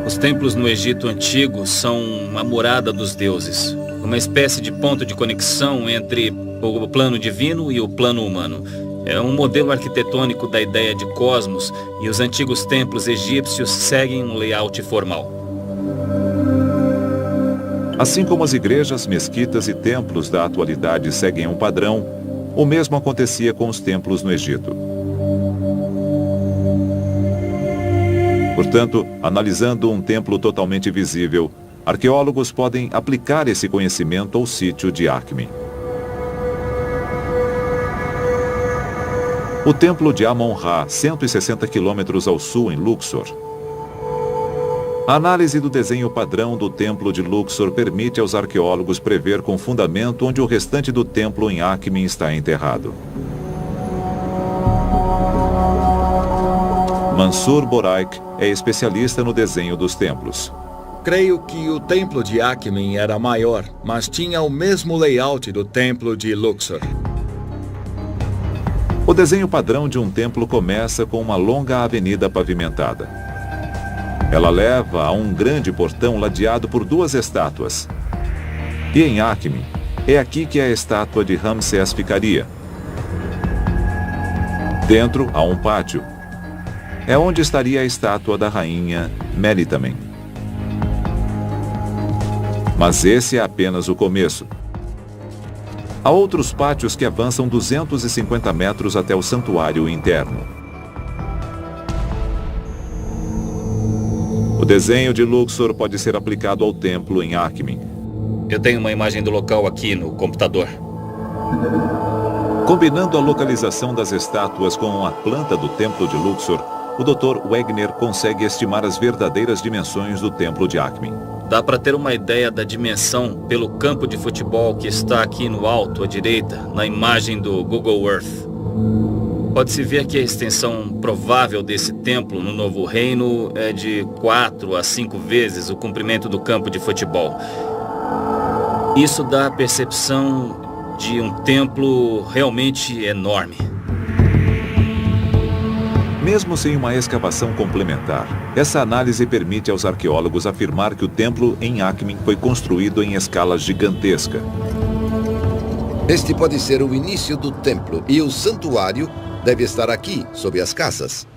Os templos no Egito antigo são a morada dos deuses, uma espécie de ponto de conexão entre o plano divino e o plano humano. É um modelo arquitetônico da ideia de cosmos, e os antigos templos egípcios seguem um layout formal. Assim como as igrejas, mesquitas e templos da atualidade seguem um padrão, o mesmo acontecia com os templos no Egito. Portanto, analisando um templo totalmente visível, arqueólogos podem aplicar esse conhecimento ao sítio de Akhmin. O templo de Amon-Ra, 160 quilômetros ao sul, em Luxor. A análise do desenho padrão do templo de Luxor permite aos arqueólogos prever com fundamento onde o restante do templo em Akhmin está enterrado. Mansur Boraik é especialista no desenho dos templos. Creio que o templo de Akhmin era maior, mas tinha o mesmo layout do templo de Luxor. O desenho padrão de um templo começa com uma longa avenida pavimentada. Ela leva a um grande portão ladeado por duas estátuas. E em Akhmin, é aqui que a estátua de Ramsés ficaria. Dentro há um pátio. É onde estaria a estátua da rainha Melitamen. Mas esse é apenas o começo. Há outros pátios que avançam 250 metros até o santuário interno. O desenho de Luxor pode ser aplicado ao templo em Akhmin. Eu tenho uma imagem do local aqui no computador. Combinando a localização das estátuas com a planta do templo de Luxor, o Dr. Wegner consegue estimar as verdadeiras dimensões do templo de Akhmin. Dá para ter uma ideia da dimensão pelo campo de futebol que está aqui no alto à direita, na imagem do Google Earth. Pode-se ver que a extensão provável desse templo no Novo Reino é de 4 a 5 vezes o comprimento do campo de futebol. Isso dá a percepção de um templo realmente enorme. Mesmo sem uma escavação complementar, essa análise permite aos arqueólogos afirmar que o templo em Akhmin foi construído em escala gigantesca. Este pode ser o início do templo e o santuário deve estar aqui, sob as casas.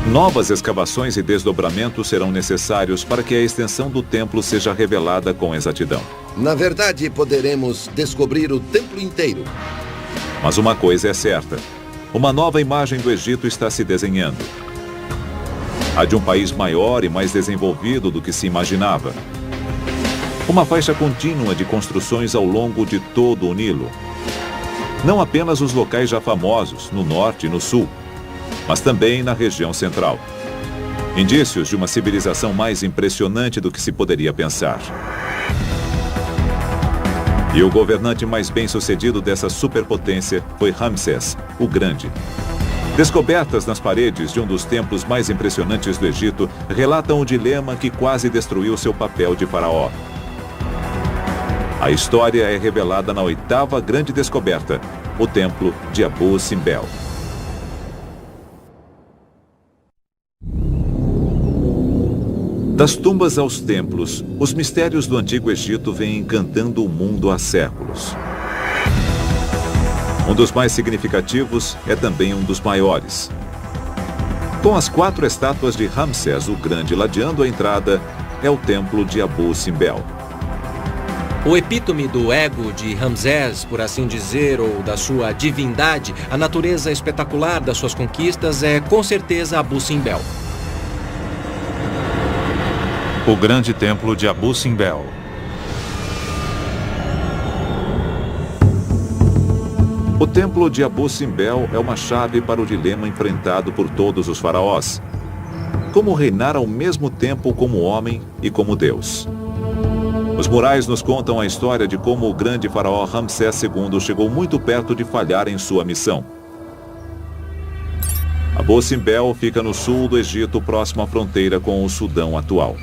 Novas escavações e desdobramentos serão necessários para que a extensão do templo seja revelada com exatidão. Na verdade, poderemos descobrir o templo inteiro. Mas uma coisa é certa. Uma nova imagem do Egito está se desenhando. A de um país maior e mais desenvolvido do que se imaginava. Uma faixa contínua de construções ao longo de todo o Nilo. Não apenas os locais já famosos, no norte e no sul, mas também na região central. Indícios de uma civilização mais impressionante do que se poderia pensar. E o governante mais bem-sucedido dessa superpotência foi Ramsés, o Grande. Descobertas nas paredes de um dos templos mais impressionantes do Egito relatam o dilema que quase destruiu seu papel de faraó. A história é revelada na 8ª grande descoberta, o templo de Abu Simbel. Das tumbas aos templos, os mistérios do Antigo Egito vêm encantando o mundo há séculos. Um dos mais significativos é também um dos maiores. Com as 4 estátuas de Ramsés o Grande ladeando a entrada, é o templo de Abu Simbel. O epítome do ego de Ramsés, por assim dizer, ou da sua divindade, a natureza espetacular das suas conquistas é com certeza Abu Simbel. O grande templo de Abu Simbel. O templo de Abu Simbel é uma chave para o dilema enfrentado por todos os faraós. Como reinar ao mesmo tempo como homem e como Deus. Os murais nos contam a história de como o grande faraó Ramsés II chegou muito perto de falhar em sua missão. Abu Simbel fica no sul do Egito, próximo à fronteira com o Sudão atual.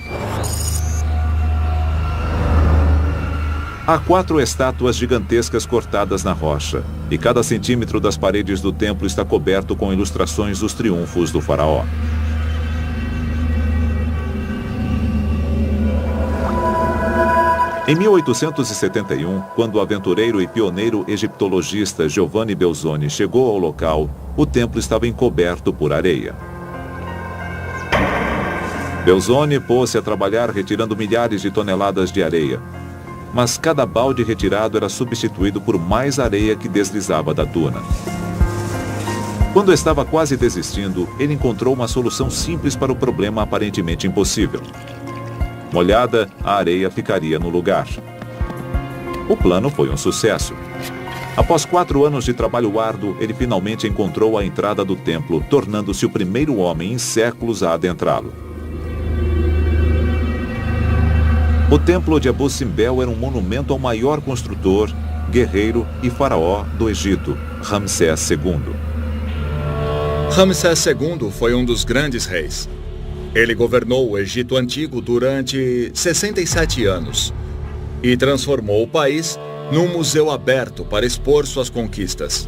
Há 4 estátuas gigantescas cortadas na rocha, e cada centímetro das paredes do templo está coberto com ilustrações dos triunfos do faraó. Em 1871, quando o aventureiro e pioneiro egiptologista Giovanni Belzoni chegou ao local, o templo estava encoberto por areia. Belzoni pôs-se a trabalhar retirando milhares de toneladas de areia, mas cada balde retirado era substituído por mais areia que deslizava da duna. Quando estava quase desistindo, ele encontrou uma solução simples para o problema aparentemente impossível. Molhada, a areia ficaria no lugar. O plano foi um sucesso. Após 4 anos de trabalho árduo, ele finalmente encontrou a entrada do templo, tornando-se o primeiro homem em séculos a adentrá-lo. O templo de Abu Simbel era um monumento ao maior construtor, guerreiro e faraó do Egito, Ramsés II. Ramsés II foi um dos grandes reis. Ele governou o Egito Antigo durante 67 anos e transformou o país num museu aberto para expor suas conquistas.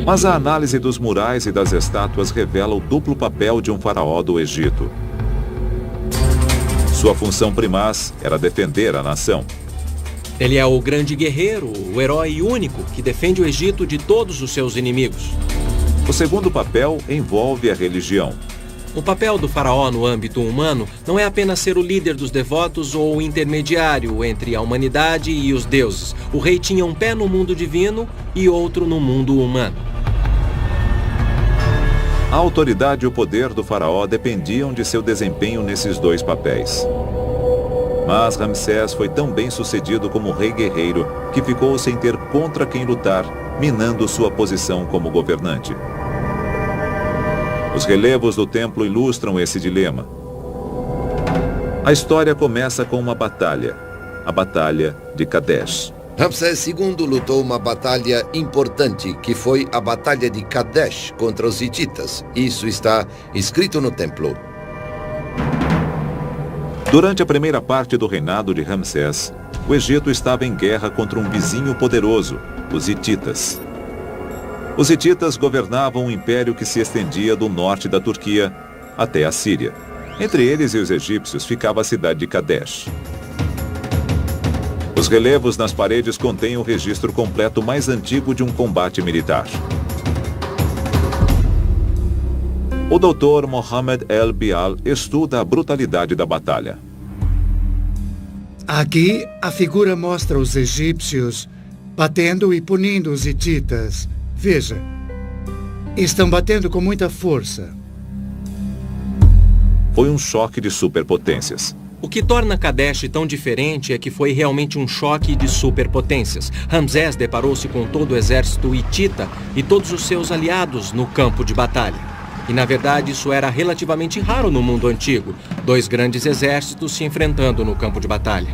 Mas a análise dos murais e das estátuas revela o duplo papel de um faraó do Egito. Sua função primaz era defender a nação. Ele é o grande guerreiro, o herói único que defende o Egito de todos os seus inimigos. O segundo papel envolve a religião. O papel do faraó no âmbito humano não é apenas ser o líder dos devotos ou o intermediário entre a humanidade e os deuses. O rei tinha um pé no mundo divino e outro no mundo humano. A autoridade e o poder do faraó dependiam de seu desempenho nesses 2 papéis. Mas Ramsés foi tão bem sucedido como rei guerreiro que ficou sem ter contra quem lutar, minando sua posição como governante. Os relevos do templo ilustram esse dilema. A história começa com uma batalha, a Batalha de Kadesh. Ramsés II lutou uma batalha importante, que foi a Batalha de Kadesh contra os hititas. Isso está escrito no templo. Durante a primeira parte do reinado de Ramsés, o Egito estava em guerra contra um vizinho poderoso, os hititas. Os hititas governavam um império que se estendia do norte da Turquia até a Síria. Entre eles e os egípcios ficava a cidade de Kadesh. Os relevos nas paredes contêm o registro completo mais antigo de um combate militar. O Dr. Mohammed El-Bial estuda a brutalidade da batalha. Aqui, a figura mostra os egípcios batendo e punindo os hititas. Veja, estão batendo com muita força. Foi um choque de superpotências. O que torna Kadesh tão diferente é que foi realmente um choque de superpotências. Ramsés deparou-se com todo o exército hitita e todos os seus aliados no campo de batalha. E, na verdade, isso era relativamente raro no mundo antigo. 2 grandes exércitos se enfrentando no campo de batalha.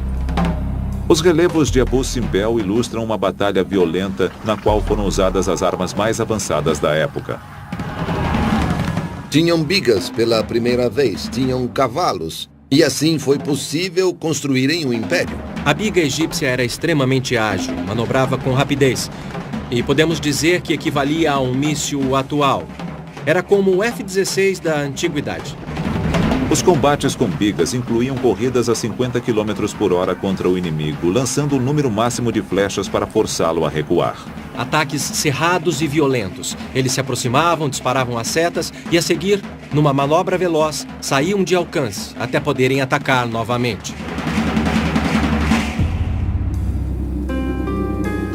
Os relevos de Abu Simbel ilustram uma batalha violenta na qual foram usadas as armas mais avançadas da época. Tinham bigas pela primeira vez, tinham cavalos. E assim foi possível construírem um império. A biga egípcia era extremamente ágil, manobrava com rapidez. E podemos dizer que equivalia a um míssil atual. Era como o F-16 da antiguidade. Os combates com bigas incluíam corridas a 50 km por hora contra o inimigo, lançando o número máximo de flechas para forçá-lo a recuar. Ataques cerrados e violentos. Eles se aproximavam, disparavam as setas e, a seguir, numa manobra veloz, saíam de alcance até poderem atacar novamente.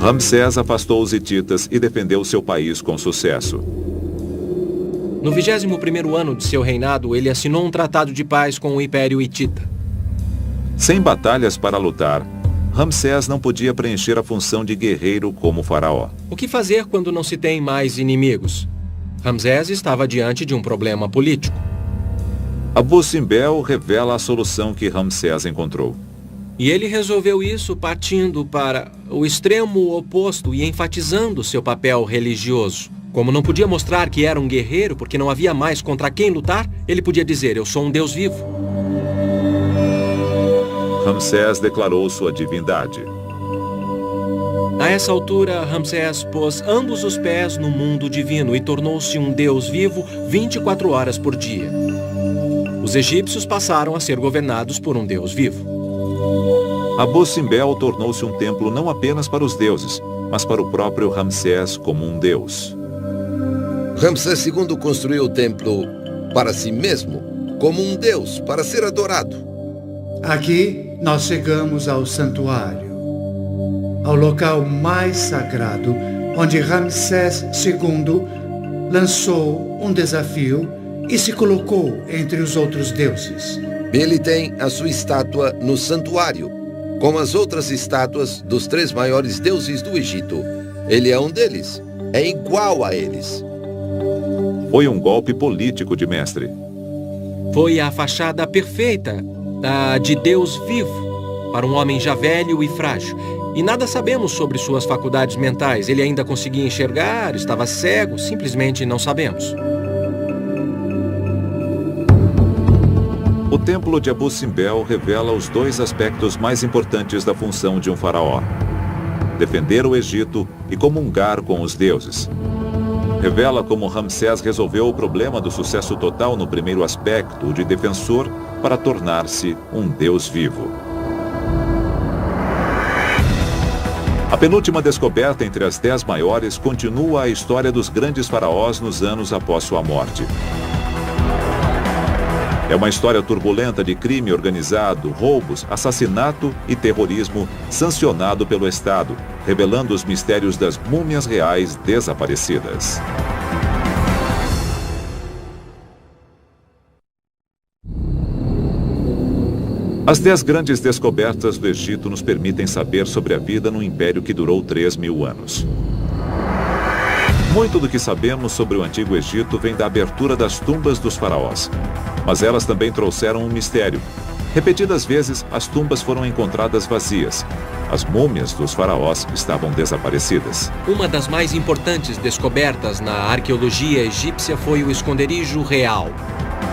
Ramsés afastou os hititas e defendeu seu país com sucesso. No 21º ano de seu reinado, ele assinou um tratado de paz com o Império Hitita. Sem batalhas para lutar, Ramsés não podia preencher a função de guerreiro como faraó. O que fazer quando não se tem mais inimigos? Ramsés estava diante de um problema político. Abu Simbel revela a solução que Ramsés encontrou. E ele resolveu isso partindo para o extremo oposto e enfatizando seu papel religioso. Como não podia mostrar que era um guerreiro porque não havia mais contra quem lutar, ele podia dizer: eu sou um Deus vivo. Ramsés declarou sua divindade. A essa altura, Ramsés pôs ambos os pés no mundo divino e tornou-se um deus vivo 24 horas por dia. Os egípcios passaram a ser governados por um deus vivo. Abu Simbel tornou-se um templo não apenas para os deuses, mas para o próprio Ramsés como um deus. Ramsés II construiu o templo para si mesmo, como um deus, para ser adorado. Aqui nós chegamos ao santuário, ao local mais sagrado, onde Ramsés II lançou um desafio e se colocou entre os outros deuses. Ele tem a sua estátua no santuário, como as outras estátuas dos 3 maiores deuses do Egito. Ele é um deles, é igual a eles. Foi um golpe político de mestre. Foi a fachada perfeita de Deus vivo para um homem já velho e frágil. E nada sabemos sobre suas faculdades mentais. Ele ainda conseguia enxergar, estava cego, simplesmente não sabemos. O templo de Abu Simbel revela os 2 aspectos mais importantes da função de um faraó: defender o Egito e comungar com os deuses. Revela como Ramsés resolveu o problema do sucesso total no primeiro aspecto, o de defensor, para tornar-se um deus vivo. A penúltima descoberta entre as 10 maiores continua a história dos grandes faraós nos anos após sua morte. É uma história turbulenta de crime organizado, roubos, assassinato e terrorismo sancionado pelo Estado, revelando os mistérios das múmias reais desaparecidas. As 10 grandes descobertas do Egito nos permitem saber sobre a vida num império que durou 3.000 anos. Muito do que sabemos sobre o Antigo Egito vem da abertura das tumbas dos faraós. Mas elas também trouxeram um mistério. Repetidas vezes, as tumbas foram encontradas vazias. As múmias dos faraós estavam desaparecidas. Uma das mais importantes descobertas na arqueologia egípcia foi o esconderijo real.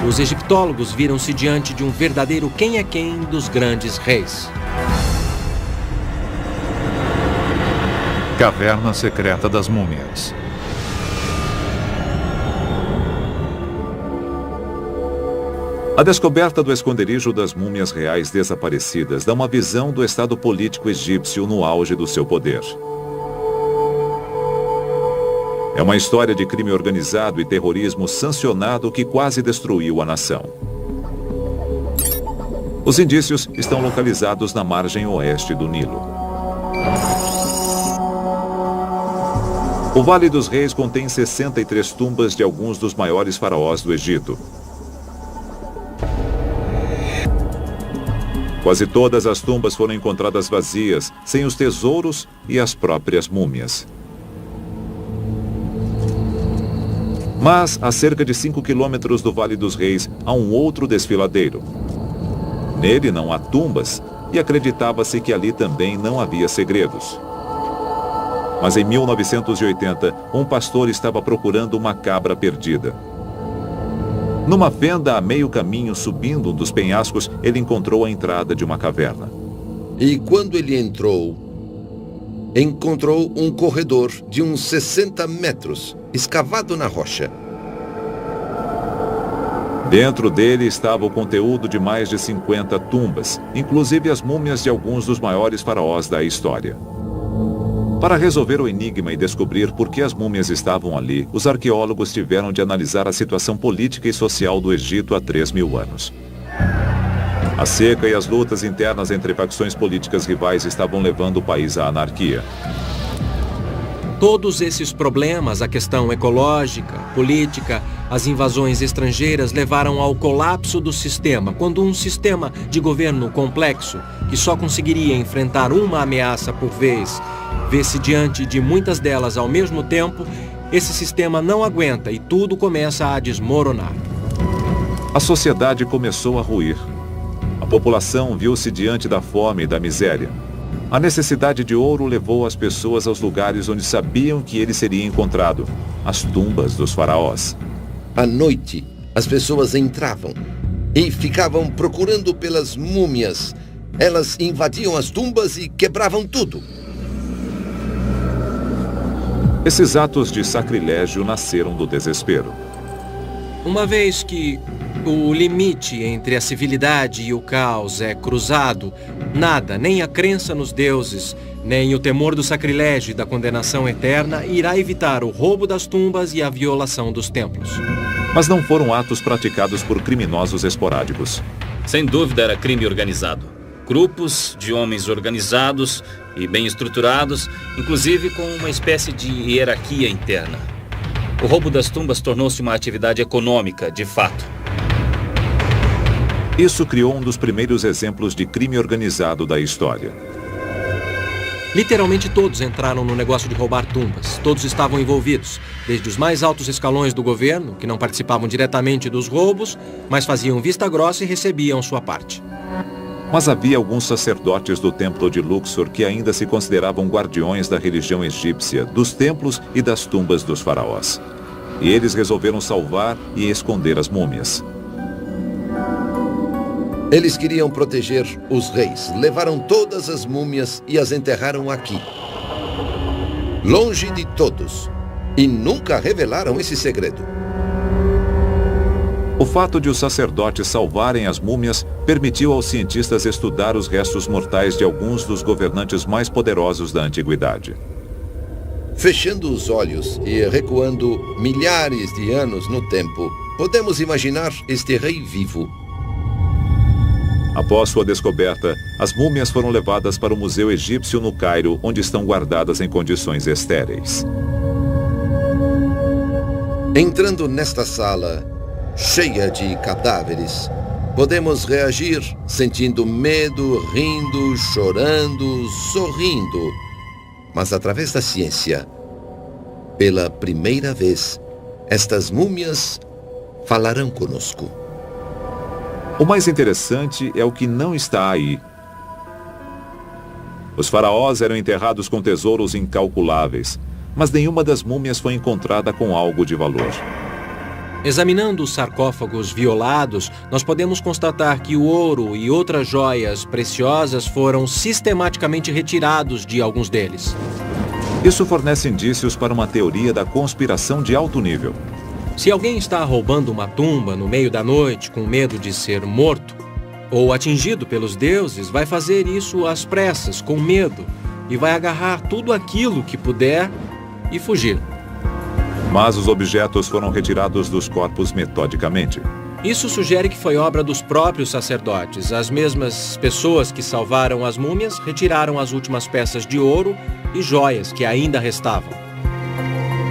Os egiptólogos viram-se diante de um verdadeiro quem é quem dos grandes reis. Caverna secreta das múmias. A descoberta do esconderijo das múmias reais desaparecidas dá uma visão do estado político egípcio no auge do seu poder. É uma história de crime organizado e terrorismo sancionado que quase destruiu a nação. Os indícios estão localizados na margem oeste do Nilo. O Vale dos Reis contém 63 tumbas de alguns dos maiores faraós do Egito. Quase todas as tumbas foram encontradas vazias, sem os tesouros e as próprias múmias. Mas, a cerca de 5 quilômetros do Vale dos Reis, há um outro desfiladeiro. Nele não há tumbas e acreditava-se que ali também não havia segredos. Mas em 1980, um pastor estava procurando uma cabra perdida. Numa fenda a meio caminho subindo um dos penhascos, ele encontrou a entrada de uma caverna. E quando ele entrou um corredor de uns 60 metros, escavado na rocha. Dentro dele estava o conteúdo de mais de 50 tumbas, inclusive as múmias de alguns dos maiores faraós da história. Para resolver o enigma e descobrir por que as múmias estavam ali, os arqueólogos tiveram de analisar a situação política e social do Egito há 3.000 anos. A seca e as lutas internas entre facções políticas rivais estavam levando o país à anarquia. Todos esses problemas, a questão ecológica, política, as invasões estrangeiras levaram ao colapso do sistema, quando um sistema de governo complexo, que só conseguiria enfrentar uma ameaça por vez, vê-se diante de muitas delas ao mesmo tempo, esse sistema não aguenta e tudo começa a desmoronar. A sociedade começou a ruir. A população viu-se diante da fome e da miséria. A necessidade de ouro levou as pessoas aos lugares onde sabiam que ele seria encontrado, as tumbas dos faraós. À noite, as pessoas entravam e ficavam procurando pelas múmias Elas invadiam as tumbas e quebravam tudo. Esses atos de sacrilégio nasceram do desespero. Uma vez que o limite entre a civilidade e o caos é cruzado, nada, nem a crença nos deuses, nem o temor do sacrilégio e da condenação eterna irá evitar o roubo das tumbas e a violação dos templos. Mas não foram atos praticados por criminosos esporádicos. Sem dúvida era crime organizado. Grupos de homens organizados e bem estruturados, inclusive com uma espécie de hierarquia interna. O roubo das tumbas tornou-se uma atividade econômica, de fato. Isso criou um dos primeiros exemplos de crime organizado da história. Literalmente todos entraram no negócio de roubar tumbas. Todos estavam envolvidos, desde os mais altos escalões do governo, que não participavam diretamente dos roubos, mas faziam vista grossa e recebiam sua parte. Mas havia alguns sacerdotes do templo de Luxor que ainda se consideravam guardiões da religião egípcia, dos templos e das tumbas dos faraós. E eles resolveram salvar e esconder as múmias. Eles queriam proteger os reis. Levaram todas as múmias e as enterraram aqui, longe de todos. E nunca revelaram esse segredo. O fato de os sacerdotes salvarem as múmias permitiu aos cientistas estudar os restos mortais de alguns dos governantes mais poderosos da antiguidade. Fechando os olhos e recuando milhares de anos no tempo, podemos imaginar este rei vivo. Após sua descoberta, as múmias foram levadas para o Museu Egípcio no Cairo, onde estão guardadas em condições estéreis. Entrando nesta sala, cheia de cadáveres, podemos reagir sentindo medo, rindo, chorando, sorrindo. Mas através da ciência, pela primeira vez, estas múmias falarão conosco. O mais interessante é o que não está aí. Os faraós eram enterrados com tesouros incalculáveis, mas nenhuma das múmias foi encontrada com algo de valor. Examinando os sarcófagos violados, nós podemos constatar que o ouro e outras joias preciosas foram sistematicamente retirados de alguns deles. Isso fornece indícios para uma teoria da conspiração de alto nível. Se alguém está roubando uma tumba no meio da noite com medo de ser morto ou atingido pelos deuses, vai fazer isso às pressas, com medo, e vai agarrar tudo aquilo que puder e fugir. Mas os objetos foram retirados dos corpos metodicamente. Isso sugere que foi obra dos próprios sacerdotes. As mesmas pessoas que salvaram as múmias retiraram as últimas peças de ouro e joias que ainda restavam.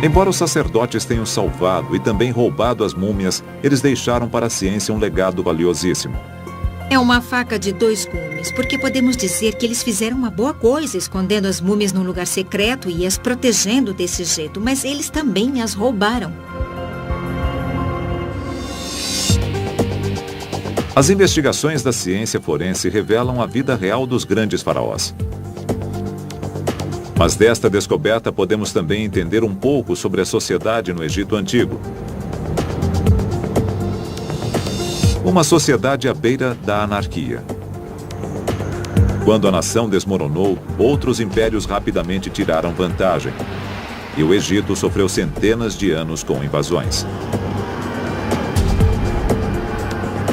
Embora os sacerdotes tenham salvado e também roubado as múmias, eles deixaram para a ciência um legado valiosíssimo. É uma faca de dois gumes, porque podemos dizer que eles fizeram uma boa coisa escondendo as múmias num lugar secreto e as protegendo desse jeito, mas eles também as roubaram. As investigações da ciência forense revelam a vida real dos grandes faraós. Mas desta descoberta podemos também entender um pouco sobre a sociedade no Egito Antigo. Uma sociedade à beira da anarquia. Quando a nação desmoronou, outros impérios rapidamente tiraram vantagem. E o Egito sofreu centenas de anos com invasões.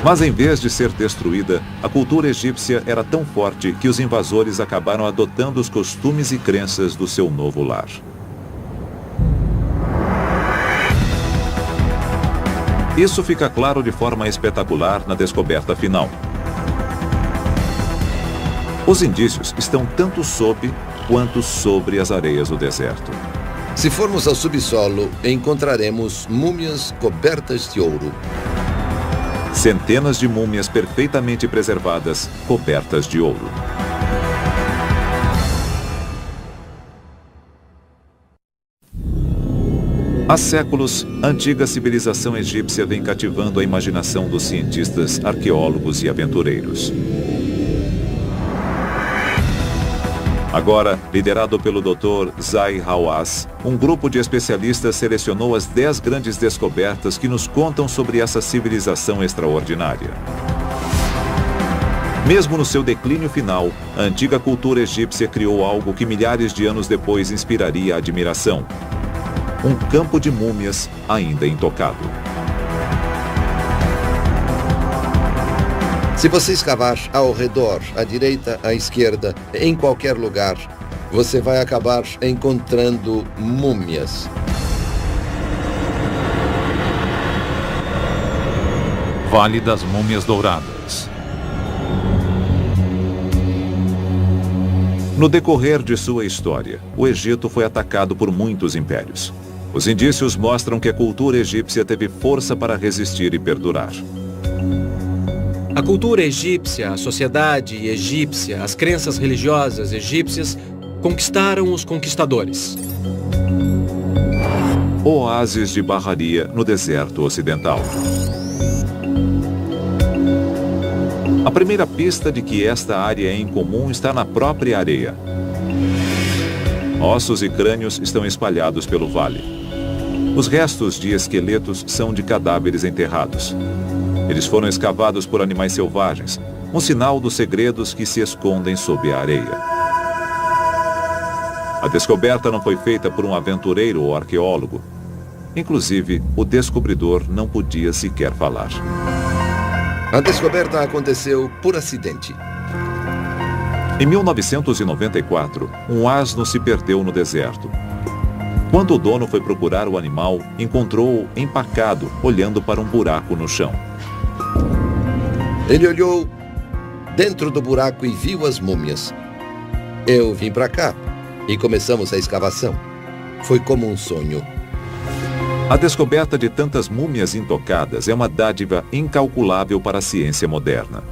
Mas em vez de ser destruída, a cultura egípcia era tão forte que os invasores acabaram adotando os costumes e crenças do seu novo lar. Isso fica claro de forma espetacular na descoberta final. Os indícios estão tanto sob quanto sobre as areias do deserto. Se formos ao subsolo, encontraremos múmias cobertas de ouro. Centenas de múmias perfeitamente preservadas, cobertas de ouro. Há séculos, a antiga civilização egípcia vem cativando a imaginação dos cientistas, arqueólogos e aventureiros. Agora, liderado pelo Dr. Zahi Hawass, um grupo de especialistas selecionou as 10 grandes descobertas que nos contam sobre essa civilização extraordinária. Mesmo no seu declínio final, a antiga cultura egípcia criou algo que milhares de anos depois inspiraria admiração: um campo de múmias ainda intocado. Se você escavar ao redor, à direita, à esquerda, em qualquer lugar, você vai acabar encontrando múmias. Vale das Múmias Douradas. No decorrer de sua história, o Egito foi atacado por muitos impérios. Os indícios mostram que a cultura egípcia teve força para resistir e perdurar. A cultura egípcia, a sociedade egípcia, as crenças religiosas egípcias conquistaram os conquistadores. Oásis de Bahariya no deserto ocidental. A primeira pista de que esta área é incomum está na própria areia. Ossos e crânios estão espalhados pelo vale. Os restos de esqueletos são de cadáveres enterrados. Eles foram escavados por animais selvagens, um sinal dos segredos que se escondem sob a areia. A descoberta não foi feita por um aventureiro ou arqueólogo. Inclusive, o descobridor não podia sequer falar. A descoberta aconteceu por acidente. Em 1994, um asno se perdeu no deserto. Quando o dono foi procurar o animal, encontrou-o empacado, olhando para um buraco no chão. Ele olhou dentro do buraco e viu as múmias. Eu vim para cá e começamos a escavação. Foi como um sonho. A descoberta de tantas múmias intocadas é uma dádiva incalculável para a ciência moderna.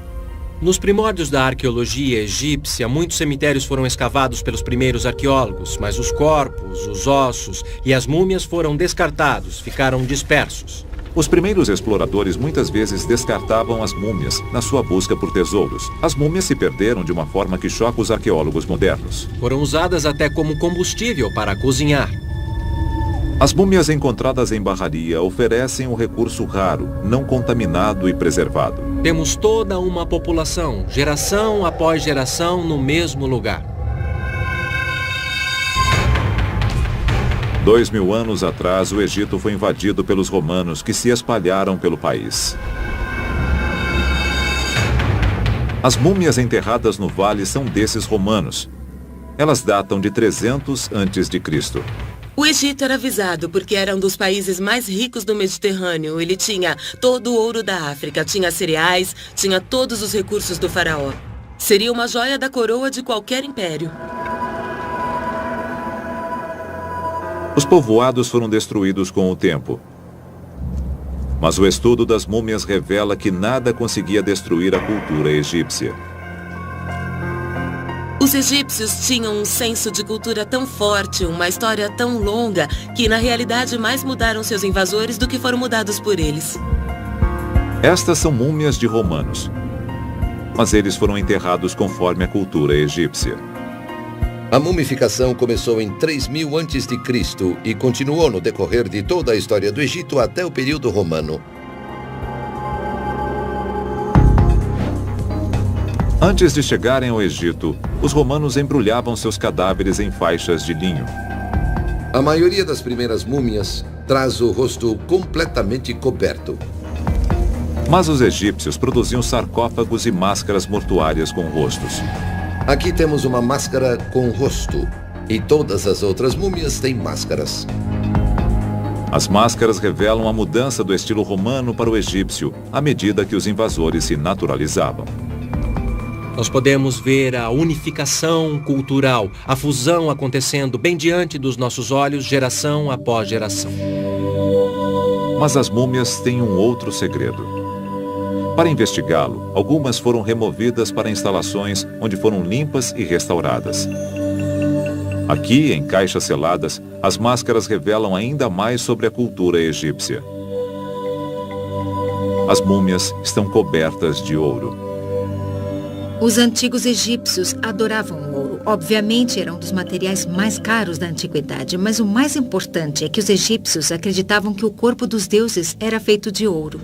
Nos primórdios da arqueologia egípcia, muitos cemitérios foram escavados pelos primeiros arqueólogos, mas os corpos, os ossos e as múmias foram descartados, ficaram dispersos. Os primeiros exploradores muitas vezes descartavam as múmias na sua busca por tesouros. As múmias se perderam de uma forma que choca os arqueólogos modernos. Foram usadas até como combustível para cozinhar. As múmias encontradas em Bahariya oferecem um recurso raro, não contaminado e preservado. Temos toda uma população, geração após geração, no mesmo lugar. 2000 anos atrás, o Egito foi invadido pelos romanos, que se espalharam pelo país. As múmias enterradas no vale são desses romanos. Elas datam de 300 a.C. O Egito era visado porque era um dos países mais ricos do Mediterrâneo. Ele tinha todo o ouro da África, tinha cereais, tinha todos os recursos do faraó. Seria uma joia da coroa de qualquer império. Os povoados foram destruídos com o tempo. Mas o estudo das múmias revela que nada conseguia destruir a cultura egípcia. Os egípcios tinham um senso de cultura tão forte, uma história tão longa, que na realidade mais mudaram seus invasores do que foram mudados por eles. Estas são múmias de romanos. Mas eles foram enterrados conforme a cultura egípcia. A mumificação começou em 3000 a.C. e continuou no decorrer de toda a história do Egito até o período romano. Antes de chegarem ao Egito, os romanos embrulhavam seus cadáveres em faixas de linho. A maioria das primeiras múmias traz o rosto completamente coberto. Mas os egípcios produziam sarcófagos e máscaras mortuárias com rostos. Aqui temos uma máscara com rosto, e todas as outras múmias têm máscaras. As máscaras revelam a mudança do estilo romano para o egípcio, à medida que os invasores se naturalizavam. Nós podemos ver a unificação cultural, a fusão acontecendo bem diante dos nossos olhos, geração após geração. Mas as múmias têm um outro segredo. Para investigá-lo, algumas foram removidas para instalações onde foram limpas e restauradas. Aqui, em caixas seladas, as máscaras revelam ainda mais sobre a cultura egípcia. As múmias estão cobertas de ouro. Os antigos egípcios adoravam o ouro. Obviamente, era um dos materiais mais caros da antiguidade, mas o mais importante é que os egípcios acreditavam que o corpo dos deuses era feito de ouro.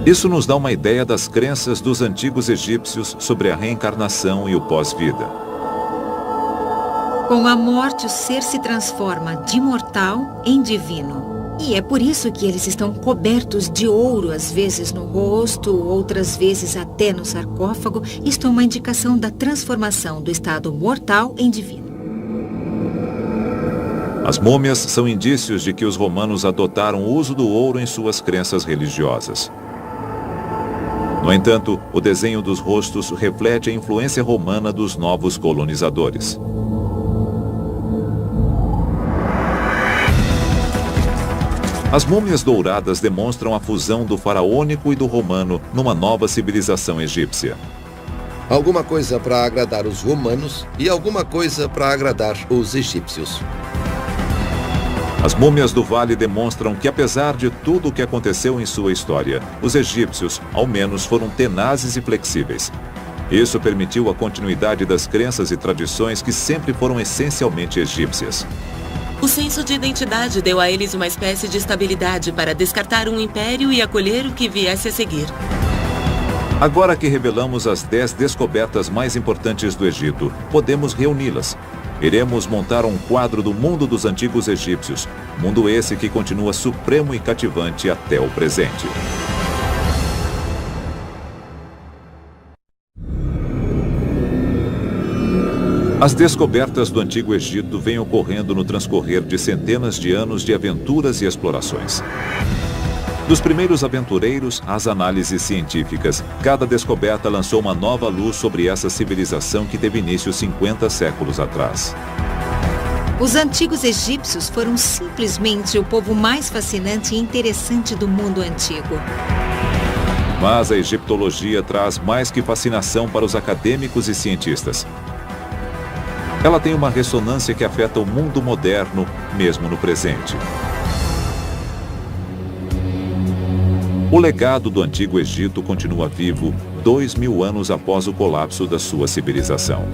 Isso nos dá uma ideia das crenças dos antigos egípcios sobre a reencarnação e o pós-vida. Com a morte, o ser se transforma de mortal em divino. E é por isso que eles estão cobertos de ouro, às vezes no rosto, outras vezes até no sarcófago. Isto é uma indicação da transformação do estado mortal em divino. As múmias são indícios de que os romanos adotaram o uso do ouro em suas crenças religiosas. No entanto, o desenho dos rostos reflete a influência romana dos novos colonizadores. As múmias douradas demonstram a fusão do faraônico e do romano numa nova civilização egípcia. Alguma coisa para agradar os romanos e alguma coisa para agradar os egípcios. As múmias do vale demonstram que, apesar de tudo o que aconteceu em sua história, os egípcios, ao menos, foram tenazes e flexíveis. Isso permitiu a continuidade das crenças e tradições que sempre foram essencialmente egípcias. O senso de identidade deu a eles uma espécie de estabilidade para descartar um império e acolher o que viesse a seguir. Agora que revelamos as 10 descobertas mais importantes do Egito, podemos reuni-las. Iremos montar um quadro do mundo dos antigos egípcios, mundo esse que continua supremo e cativante até o presente. As descobertas do Antigo Egito vêm ocorrendo no transcorrer de centenas de anos de aventuras e explorações. Dos primeiros aventureiros às análises científicas, cada descoberta lançou uma nova luz sobre essa civilização que teve início 50 séculos atrás. Os antigos egípcios foram simplesmente o povo mais fascinante e interessante do mundo antigo. Mas a egiptologia traz mais que fascinação para os acadêmicos e cientistas. Ela tem uma ressonância que afeta o mundo moderno, mesmo no presente. O legado do Antigo Egito continua vivo 2000 anos após o colapso da sua civilização.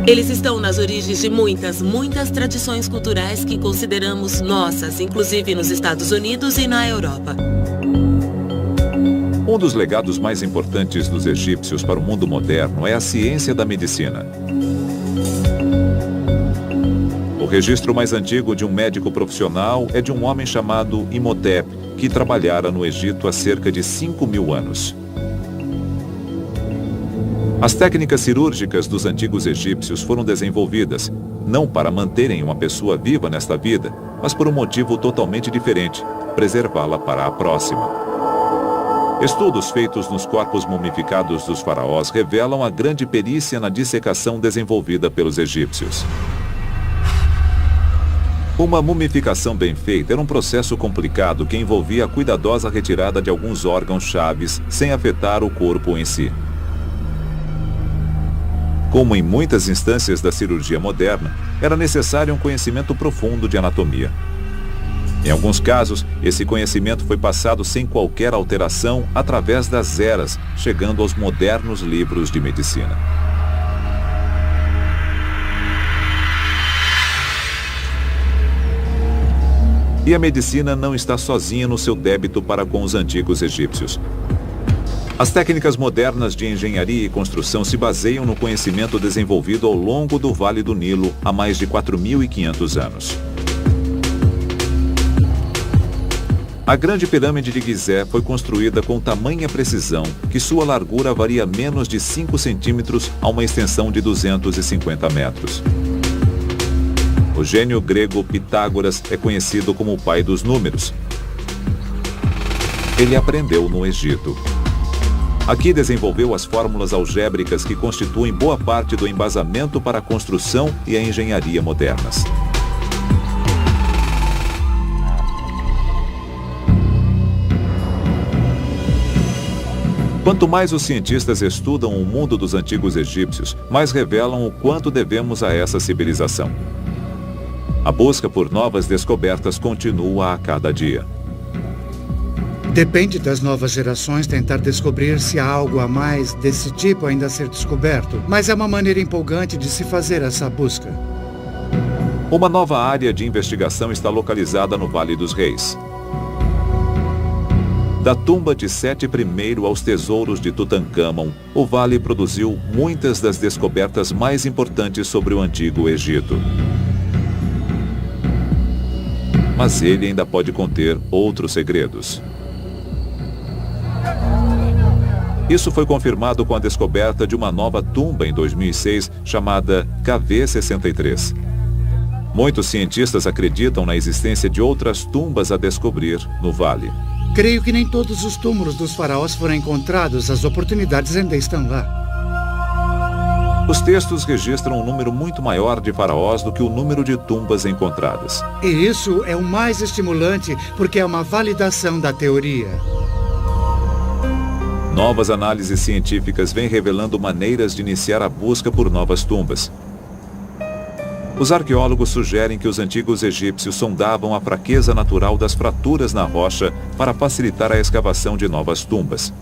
Eles estão nas origens de muitas tradições culturais que consideramos nossas, inclusive nos Estados Unidos e na Europa. Um dos legados mais importantes dos egípcios para o mundo moderno é a ciência da medicina. O registro mais antigo de um médico profissional é de um homem chamado Imhotep, que trabalhara no Egito há cerca de 5.000 anos. As técnicas cirúrgicas dos antigos egípcios foram desenvolvidas, não para manterem uma pessoa viva nesta vida, mas por um motivo totalmente diferente, preservá-la para a próxima. Estudos feitos nos corpos mumificados dos faraós revelam a grande perícia na dissecação desenvolvida pelos egípcios. Uma mumificação bem feita era um processo complicado que envolvia a cuidadosa retirada de alguns órgãos chaves sem afetar o corpo em si. Como em muitas instâncias da cirurgia moderna, era necessário um conhecimento profundo de anatomia. Em alguns casos, esse conhecimento foi passado sem qualquer alteração através das eras, chegando aos modernos livros de medicina. E a medicina não está sozinha no seu débito para com os antigos egípcios. As técnicas modernas de engenharia e construção se baseiam no conhecimento desenvolvido ao longo do Vale do Nilo há mais de 4.500 anos. A Grande Pirâmide de Gizé foi construída com tamanha precisão que sua largura varia menos de 5 centímetros a uma extensão de 250 metros. O gênio grego Pitágoras é conhecido como o pai dos números. Ele aprendeu no Egito. Aqui desenvolveu as fórmulas algébricas que constituem boa parte do embasamento para a construção e a engenharia modernas. Quanto mais os cientistas estudam o mundo dos antigos egípcios, mais revelam o quanto devemos a essa civilização. A busca por novas descobertas continua a cada dia. Depende das novas gerações tentar descobrir se há algo a mais desse tipo ainda a ser descoberto, mas é uma maneira empolgante de se fazer essa busca. Uma nova área de investigação está localizada no Vale dos Reis. Da tumba de Sete I aos tesouros de Tutancâmon, o vale produziu muitas das descobertas mais importantes sobre o Antigo Egito. Mas ele ainda pode conter outros segredos. Isso foi confirmado com a descoberta de uma nova tumba em 2006, chamada KV63. Muitos cientistas acreditam na existência de outras tumbas a descobrir no vale. Creio que nem todos os túmulos dos faraós foram encontrados, as oportunidades ainda estão lá. Os textos registram um número muito maior de faraós do que o número de tumbas encontradas. E isso é o mais estimulante, porque é uma validação da teoria. Novas análises científicas vêm revelando maneiras de iniciar a busca por novas tumbas. Os arqueólogos sugerem que os antigos egípcios sondavam a fraqueza natural das fraturas na rocha para facilitar a escavação de novas tumbas.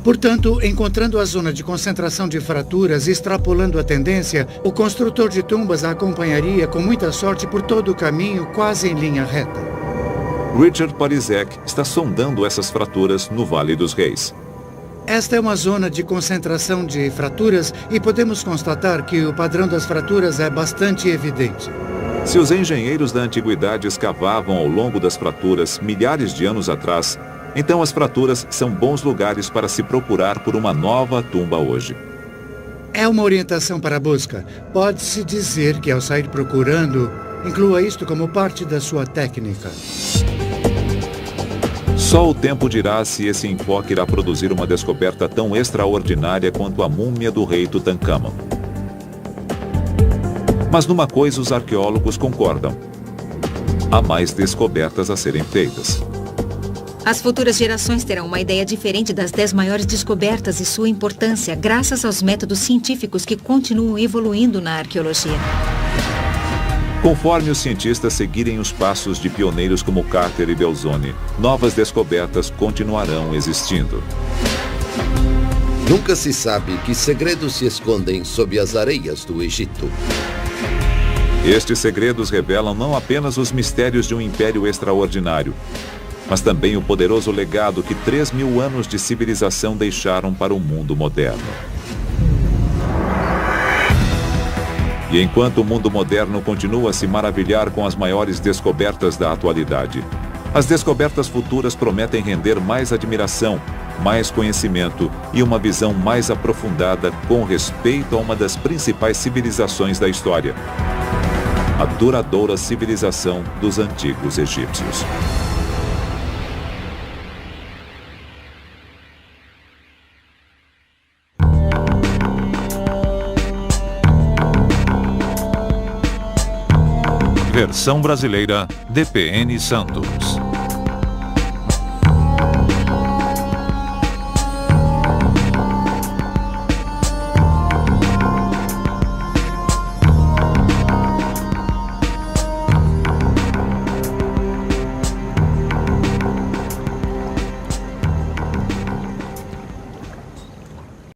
Portanto, encontrando a zona de concentração de fraturas e extrapolando a tendência, o construtor de tumbas a acompanharia com muita sorte por todo o caminho, quase em linha reta. Richard Parizek está sondando essas fraturas no Vale dos Reis. Esta é uma zona de concentração de fraturas e podemos constatar que o padrão das fraturas é bastante evidente. Se os engenheiros da antiguidade escavavam ao longo das fraturas milhares de anos atrás, então as fraturas são bons lugares para se procurar por uma nova tumba hoje. É uma orientação para a busca. Pode-se dizer que ao sair procurando, inclua isto como parte da sua técnica. Só o tempo dirá se esse enfoque irá produzir uma descoberta tão extraordinária quanto a múmia do rei Tutancâmon. Mas numa coisa os arqueólogos concordam: há mais descobertas a serem feitas. As futuras gerações terão uma ideia diferente das 10 maiores descobertas e sua importância, graças aos métodos científicos que continuam evoluindo na arqueologia. Conforme os cientistas seguirem os passos de pioneiros como Carter e Belzoni, novas descobertas continuarão existindo. Nunca se sabe que segredos se escondem sob as areias do Egito. Estes segredos revelam não apenas os mistérios de um império extraordinário, mas também o poderoso legado que 3.000 anos de civilização deixaram para o mundo moderno. E enquanto o mundo moderno continua a se maravilhar com as maiores descobertas da atualidade, as descobertas futuras prometem render mais admiração, mais conhecimento e uma visão mais aprofundada com respeito a uma das principais civilizações da história: a duradoura civilização dos antigos egípcios. Versão brasileira, DPN Santos.